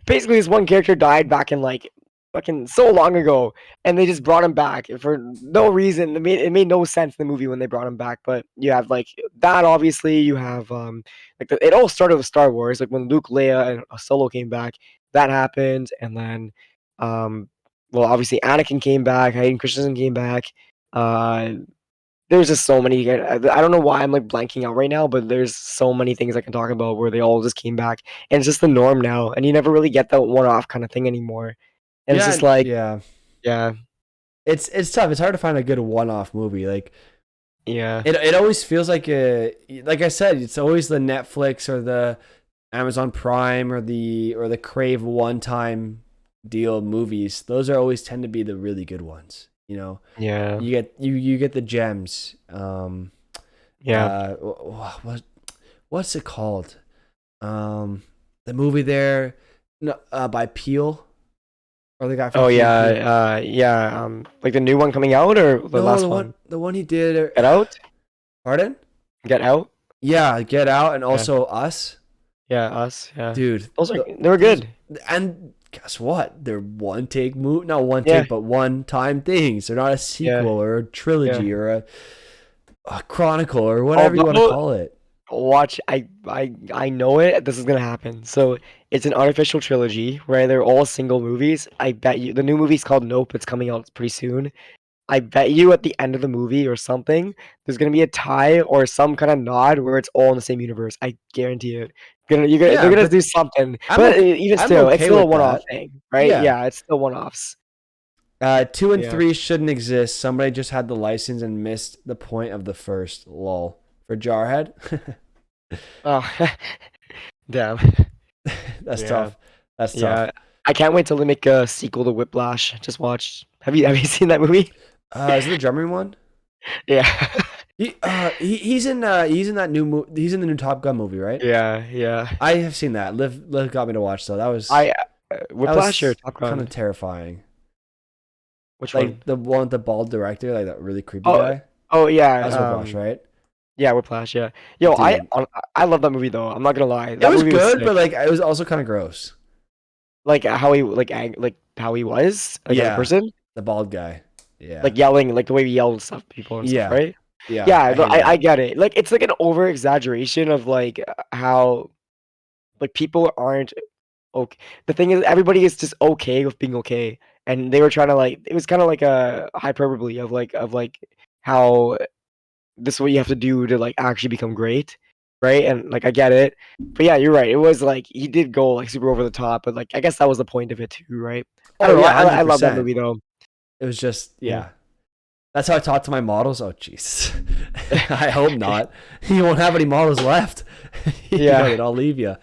basically, this one character died back in like fucking so long ago, and they just brought him back for no reason. It made no sense in the movie when they brought him back. But you have like that. Obviously, you have it all started with Star Wars. Like when Luke, Leia, and Solo came back, that happened, and then um, well, obviously Anakin came back, Hayden Christensen came back. Uh, there's just so many. I don't know why I'm like blanking out right now, but there's so many things I can talk about where they all just came back, and it's just the norm now, and you never really get that one-off kind of thing anymore. And it's just yeah, like, yeah. yeah, It's tough. It's hard to find a good one-off movie. Like yeah, it always feels like like I said, it's always the Netflix or the Amazon Prime or the Crave one-time deal movies. Those are always tend to be the really good ones. You know, yeah, you get the gems. yeah. What's it called? The movie there, no, by Peel or the guy from Oh Key and yeah, Peele. yeah. Like the new one coming out or the No, last one? the one he did. Get Out, Pardon? Get Out. Yeah, Get Out and Yeah, also Us, yeah. Us. Yeah. dude. They were Those good. and guess what? They're one take move, not one Yeah, take, but one time things. They're not a yeah, sequel or a yeah. trilogy or a chronicle or whatever you want to Although call it. watch, I know it. This is gonna happen. So it's an unofficial trilogy where they're all single movies. I bet you the new movie's called Nope. It's coming out pretty soon. I bet you at the end of the movie or something, there's gonna be a tie or some kind of nod where it's all in the same universe. I guarantee it. They're Yeah, gonna but do something. But even I'm still, it's okay still a with one-off that. thing, right? Yeah. Yeah, it's still one-offs. 2 and Yeah. 3 shouldn't exist. Somebody just had the license and missed the point of the first. Lol. For Jarhead. Oh, damn. That's Yeah. tough. That's tough. Yeah. I can't wait till they make a sequel to Whiplash. Just watched. Have you seen that movie? Is it the drumming one? Yeah. He's in that new he's in the new Top Gun movie, right? Yeah, yeah. I have seen that. Liv got me to watch though. I That Whiplash or was Top kind of Gun? terrifying. Which one? Like the one with the bald director, like that really creepy Oh, guy. oh yeah. That was Whiplash, right? Yeah, Whiplash. Yeah. Yo, Dude, I love that movie though. I'm not gonna lie. it That was movie was good, sick. but like it was also kind of gross. Like how he like how he was like as a Yeah, person, the bald guy. Yeah, like yelling, like the way he yelled and stuff, at people and stuff, yeah, right? yeah. Yeah, I no, hated I that. get it. Like it's like an over exaggeration of like how like people aren't okay. The thing is, everybody is just okay with being okay, and they were trying to like it was kind of like a hyperbole of like how this is what you have to do to like actually become great, right? And like I get it, but yeah, you're right. It was like he did go like super over the top, but like I guess that was the point of it too, right? I Oh don't know. yeah, I love that 100%. movie though. It was just Yeah, yeah. That's how I talk to my models. Oh, jeez. I hope not. You won't have any models left. Yeah. I'll leave you.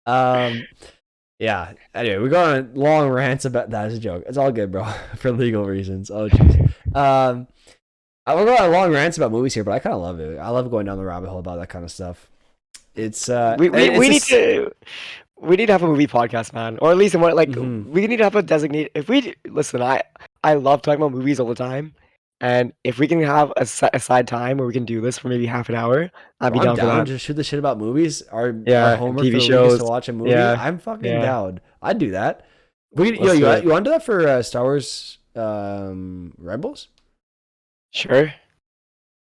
Yeah. Anyway, we go on long rants about that. As a joke. It's all good, bro. For legal reasons. Oh, jeez. We're going on long rants about movies here, but I kind of love it. I love going down the rabbit hole about that kind of stuff. It's We need to have a movie podcast, man, or at least we need to have a designated. If we listen, I love talking about movies all the time, and if we can have a aside time where we can do this for maybe half an hour, I'd be I'm down for down. that. Just shoot the shit about movies. Our Yeah, and homework for TV the week is to shows. watch a movie. Yeah, I'm fucking yeah. down. I'd do that. You Let's do it. want to do that for Star Wars Rebels? Sure.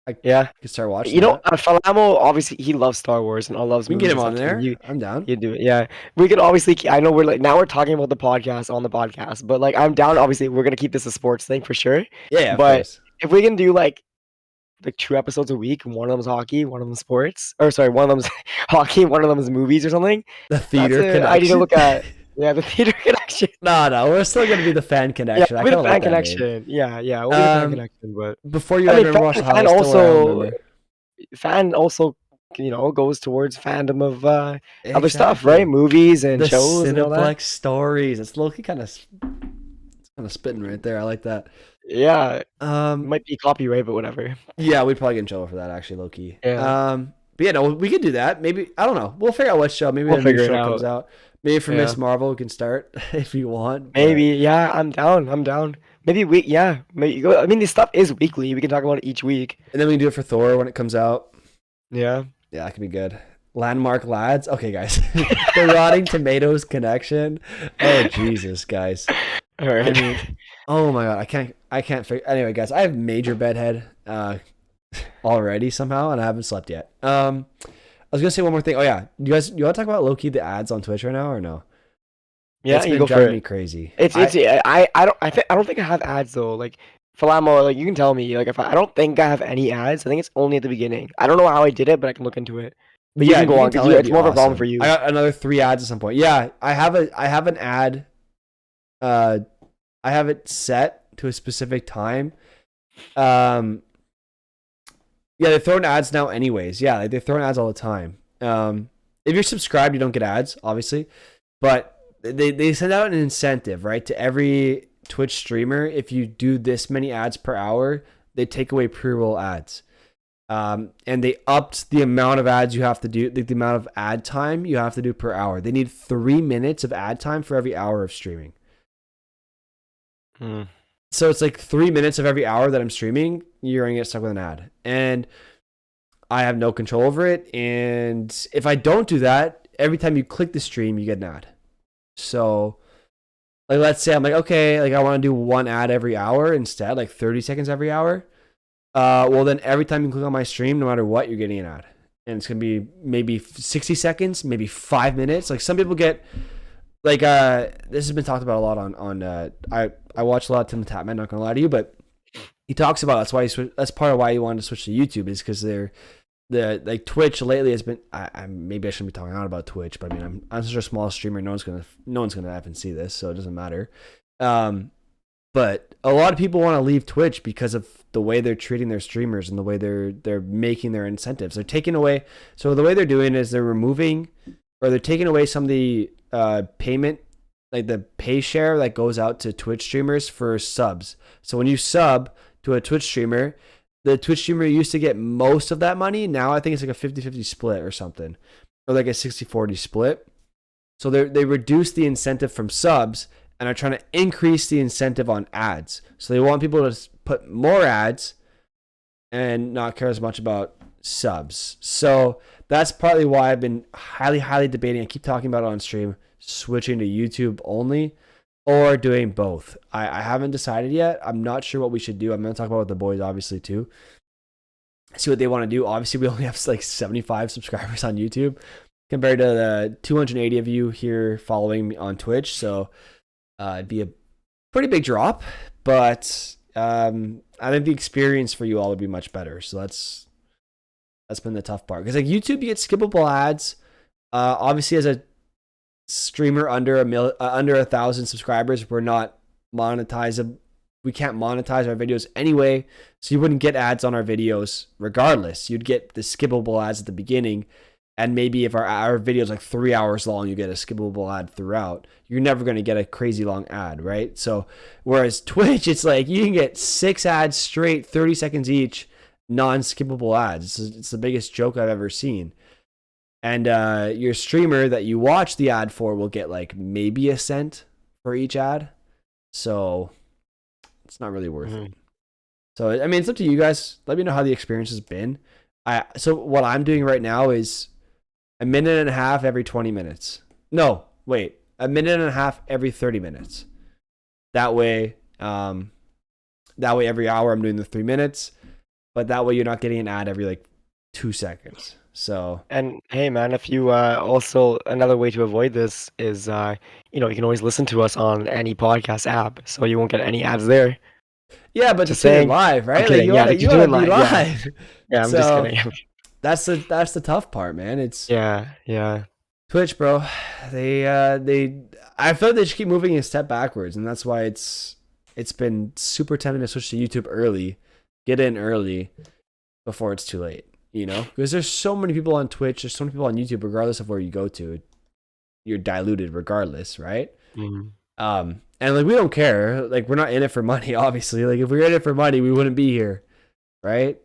I Yeah. could start watching. You know, that. Falamo, obviously he loves Star Wars and all loves We can movies get him and on stuff, so there. I'm down. you do it. Yeah. We could obviously I know we're now we're talking about the podcast on the podcast, but I'm down. Obviously, we're gonna keep this a sports thing for sure. Yeah, of But course. if we can do like 2 episodes a week, one of them's hockey, one of them's sports, or sorry, one of them's hockey, one of them's movies or something. The theater connection. I need to look at. Yeah, the theater connection. No, we're still gonna be the fan connection. Yeah, we'll be the fan connection. Yeah, we'll be the fan connection. But before you ever watch the highlights, fan also goes towards fandom of other stuff, right? Movies and the shows and all that. stories. It's low-key kind of spitting right there. I like that. Yeah. Might be copyright, but whatever. Yeah, we'd probably get in trouble for that, actually, low-key. Yeah. But yeah, no, we could do that. Maybe, I don't know. We'll figure out what show. Maybe We'll a new figure it show out. comes out. Maybe for Yeah. Miss Marvel, we can start if you want. but- Maybe, yeah, I'm down. Maybe maybe I mean, this stuff is weekly. We can talk about it each week. And then we can do it for Thor when it comes out. Yeah. Yeah, that could be good. Landmark Lads. Okay, guys. The Rotting Tomatoes connection. Oh, Jesus, guys. All right. I mean, oh my God. I can't figure. Anyway, guys, I have major bedhead already somehow, and I haven't slept yet. I was gonna say one more thing. Oh yeah, you want to talk about low-key the ads on Twitch right now or no? Yeah, It's you been go for driving me it. crazy. I don't think I have ads though. Like Falamo, you can tell me. If I don't think I have any ads. I think it's only at the beginning. I don't know how I did it, but I can look into it. But you can go on tell because me, it's it'd more be of a problem awesome. for you. I got another 3 ads at some point. Yeah, I have an ad. I have it set to a specific time. Yeah, they're throwing ads now anyways. Yeah, they're throwing ads all the time. If you're subscribed, you don't get ads, obviously. But they send out an incentive, right, to every Twitch streamer. If you do this many ads per hour, they take away pre-roll ads. And they upped the amount of ads you have to do, the amount of ad time you have to do per hour. They need 3 minutes of ad time for every hour of streaming. So it's like 3 minutes of every hour that I'm streaming, you're going to get stuck with an ad. And I have no control over it. And if I don't do that, every time you click the stream, you get an ad. So let's say I'm like, okay, I want to do 1 ad every hour instead, 30 seconds every hour. Well, then every time you click on my stream, no matter what, you're getting an ad. And it's going to be maybe 60 seconds, maybe 5 minutes. Some people get, this has been talked about a lot on I watch a lot of Tim the Tatman, not going to lie to you, but he talks about that's part of why he wanted to switch to YouTube is because Twitch lately has been, maybe I shouldn't be talking out about Twitch, but I mean, I'm such a small streamer, no one's going to even see this, so it doesn't matter. But a lot of people want to leave Twitch because of the way they're treating their streamers and the way they're making their incentives. They're taking away. So the way they're doing is they're removing, or they're taking away some of the payment, the pay share that goes out to Twitch streamers for subs. So when you sub to a Twitch streamer, the Twitch streamer used to get most of that money. Now I think it's a 50-50 split or something, or a 60-40 split. So they reduce the incentive from subs and are trying to increase the incentive on ads. So they want people to put more ads and not care as much about subs. So that's partly why I've been highly debating. I keep talking about it on stream, switching to YouTube only or doing both. I haven't decided yet. I'm not sure what we should do. I'm going to talk about it with the boys, obviously, too. See what they want to do. Obviously, we only have 75 subscribers on YouTube compared to the 280 of you here following me on Twitch. So it'd be a pretty big drop, but I think the experience for you all would be much better. So that's been the tough part, because YouTube, you get skippable ads. Obviously, as a streamer under 1,000 subscribers, we're not monetizable. we can't monetize our videos anyway, so you wouldn't get ads on our videos regardless. You'd get the skippable ads at the beginning, and maybe if our video is like 3 hours long, you get a skippable ad throughout. You're never going to get a crazy long ad, right? So whereas Twitch, it's like you can get 6 ads straight, 30 seconds each, non-skippable ads. It's the biggest joke I've ever seen. And your streamer that you watch the ad for will get like maybe a cent for each ad. So it's not really worth it. So, I mean, it's up to you guys. Let me know how the experience has been. So what I'm doing right now is a minute and a half every 20 minutes. No, wait. A minute and a half every 30 minutes. That way every hour I'm doing the 3 minutes. But that way you're not getting an ad every like 2 seconds. So, and hey man, if you also, another way to avoid this is you can always listen to us on any podcast app, so you won't get any ads there. yeah, but Just to do it saying. live, right? I'm kidding. Like you do wanna it be live. live. Yeah, I'm just So kidding. that's the tough part, man. It's Yeah. Twitch, bro. They I feel like they just keep moving a step backwards, and that's why it's been super tempting to switch to YouTube early, get in early before it's too late. Because there's so many people on Twitch, there's so many people on YouTube, regardless of where you go to, you're diluted regardless, right? And like we don't care, like we're not in it for money, obviously. Like if we were in it for money, we wouldn't be here, right?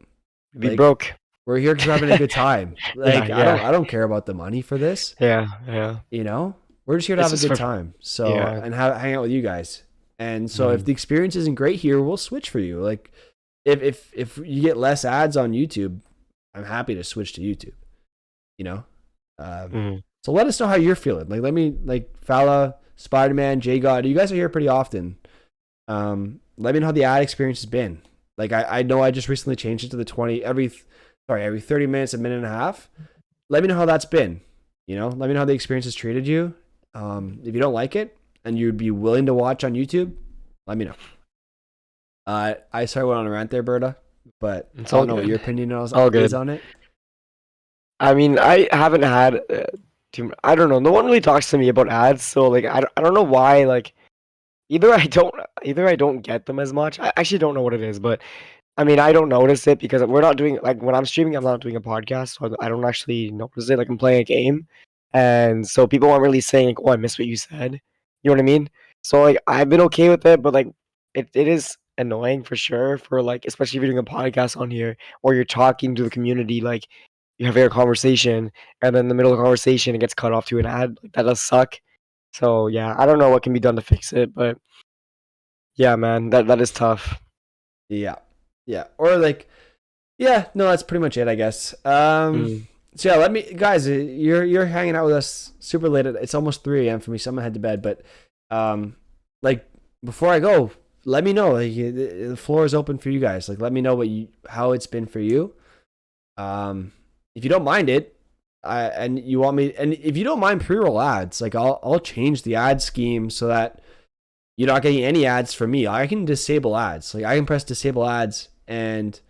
Be broke. We're here because we're having a good time. Like Yeah. I don't care about the money for this. Yeah. We're just here to It's have a just good for- time. So Yeah. and hang out with you guys. And so if the experience isn't great here, we'll switch for you. Like if you get less ads on YouTube, I'm happy to switch to YouTube. So let us know how you're feeling. Like let me Fala, Spider-Man, J God, you guys are here pretty often. Let me know how the ad experience has been. Like I know I just recently changed it to the every 30 minutes, a minute and a half. Let me know how that's been. Let me know how the experience has treated you. If you don't like it and you'd be willing to watch on YouTube, let me know. I sorry went on a rant there, Berta, but It's I all don't know what good. your opinion is All good. on it. I mean, I haven't had I don't know. No one really talks to me about ads, so like I don't know why. Like either I don't get them as much. I actually don't know what it is, but I mean, I don't notice it because we're not doing, like, when I'm streaming, I'm not doing a podcast, so I don't actually notice it. Like I'm playing a game, and so people aren't really saying like, "Oh, I missed what you said." You know what I mean? So like I've been okay with it, but like it is annoying for sure. For like, especially if you're doing a podcast on here or you're talking to the community, like you have a conversation, and then in the middle of the conversation it gets cut off to an ad. Like, that does suck. So yeah, I don't know what can be done to fix it, but yeah, man, that is tough. Yeah. Or like, yeah, no, that's pretty much it, I guess. So yeah, let me, guys, you're hanging out with us super late. It's almost 3 a.m. for me, so I'm gonna head to bed. But like before I go, let me know. Like the floor is open for you guys. Like let me know how it's been for you. If you don't mind it, and you want me, and if you don't mind pre-roll ads, like I'll change the ad scheme so that you're not getting any ads from me. I can disable ads. Like I can press disable ads, and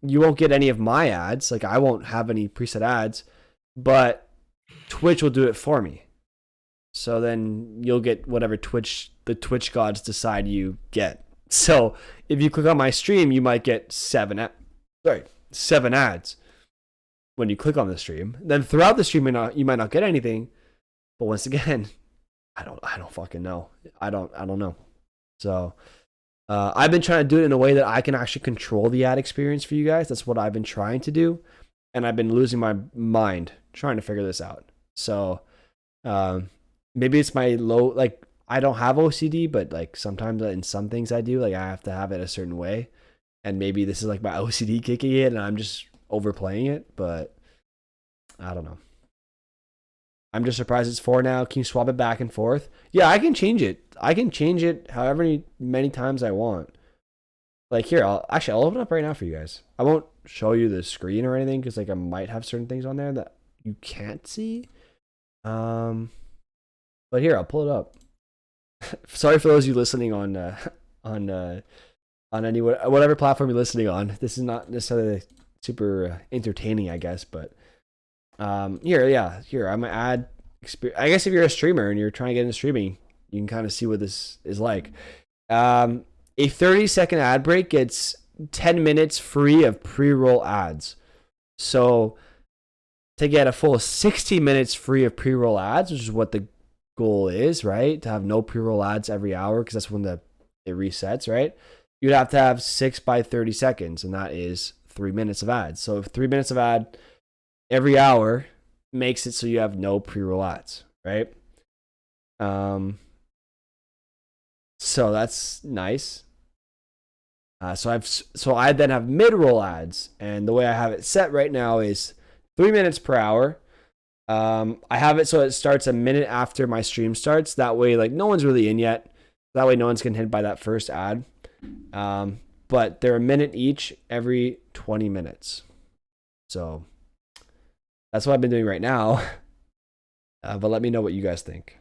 you won't get any of my ads. Like I won't have any preset ads, but Twitch will do it for me. So then you'll get whatever the Twitch gods decide you get. So if you click on my stream, you might get 7 ads when you click on the stream. Then throughout the stream, you might not get anything. But once again, I don't fucking know. I don't know. So I've been trying to do it in a way that I can actually control the ad experience for you guys. That's what I've been trying to do, and I've been losing my mind trying to figure this out. So maybe it's my low, like I don't have OCD, but like sometimes in some things I do, like I have to have it a certain way, and maybe this is like my OCD kicking in and I'm just overplaying it, but I don't know. I'm just surprised it's 4 now. Can you swap it back and forth? Yeah, I can change it. I can change it however many times I want. Like here, I'll open it up right now for you guys. I won't show you the screen or anything because like I might have certain things on there that you can't see. But here, I'll pull it up. Sorry for those of you listening on any whatever platform you're listening on. This is not necessarily super entertaining, I guess, but here I'm gonna add. I guess if you're a streamer and you're trying to get into streaming, you can kind of see what this is like. A 30-second ad break gets 10 minutes free of pre-roll ads. So to get a full 60 minutes free of pre-roll ads, which is what the goal is, right? To have no pre-roll ads every hour, because that's when it resets, right? You'd have to have 6 by 30 seconds, and that is 3 minutes of ads. So if 3 minutes of ad every hour makes it so you have no pre-roll ads, right? So that's nice. So I then have mid-roll ads, and the way I have it set right now is 3 minutes per hour. I have it so it starts a minute after my stream starts. That way, like, no one's really in yet. That way, no one's getting hit by that first ad. But they're a minute each every 20 minutes. So that's what I've been doing right now. But let me know what you guys think.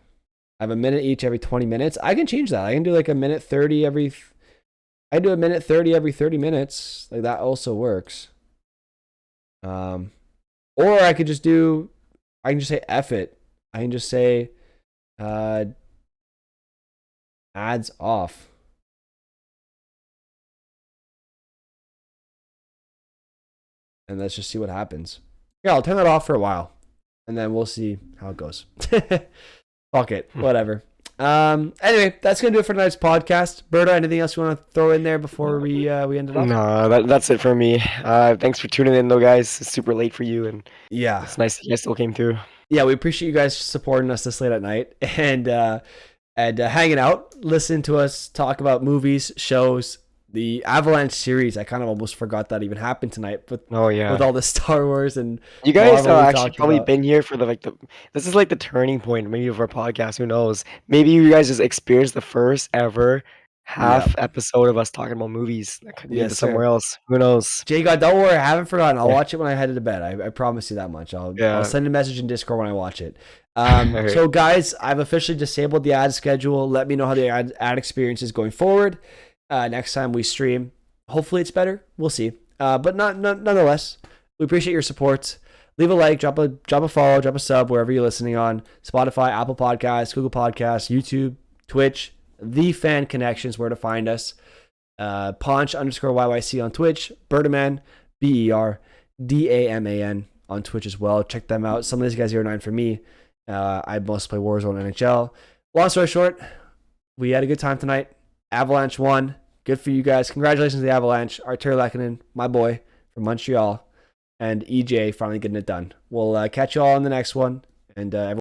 I have a minute each every 20 minutes. I can change that. I can do like a minute 30 every. I do a minute 30 every 30 minutes. Like, that also works. Or I could just do. I can just say F it. I can just say ads off. And let's just see what happens. Yeah, I'll turn that off for a while. And then we'll see how it goes. Fuck it. Whatever. Anyway, that's going to do it for tonight's podcast. Berta, anything else you want to throw in there before we end it off? No, that's it for me. Thanks for tuning in, though, guys. It's super late for you, and yeah, it's nice that you guys still came through. Yeah, we appreciate you guys supporting us this late at night and hanging out, listening to us talk about movies, shows, the Avalanche series. I kind of almost forgot that even happened tonight, but with all the Star Wars and you guys actually probably been here for this is like the turning point maybe of our podcast. Who knows? Maybe you guys just experienced the first ever half episode of us talking about movies that could be somewhere else. Who knows? Jay God, don't worry, I haven't forgotten. I'll watch it when I head to bed. I promise you that much. I'll send a message in Discord when I watch it. So guys, I've officially disabled the ad schedule. Let me know how the ad experience is going forward. Next time we stream, hopefully it's better. We'll see. But nonetheless, we appreciate your support. Leave a like, drop a follow, drop a sub wherever you're listening on Spotify, Apple Podcasts, Google Podcasts, YouTube, Twitch. The Fan Connections, where to find us. Ponch_YYC on Twitch. Berdaman, BERDAMAN on Twitch as well. Check them out. Some of these guys are 9 for me. I mostly play Warzone NHL. Long story short, we had a good time tonight. Avalanche won. Good for you guys. Congratulations to the Avalanche. Artur Lehkonen, my boy from Montreal, and EJ finally getting it done. We'll catch you all in the next one. And everyone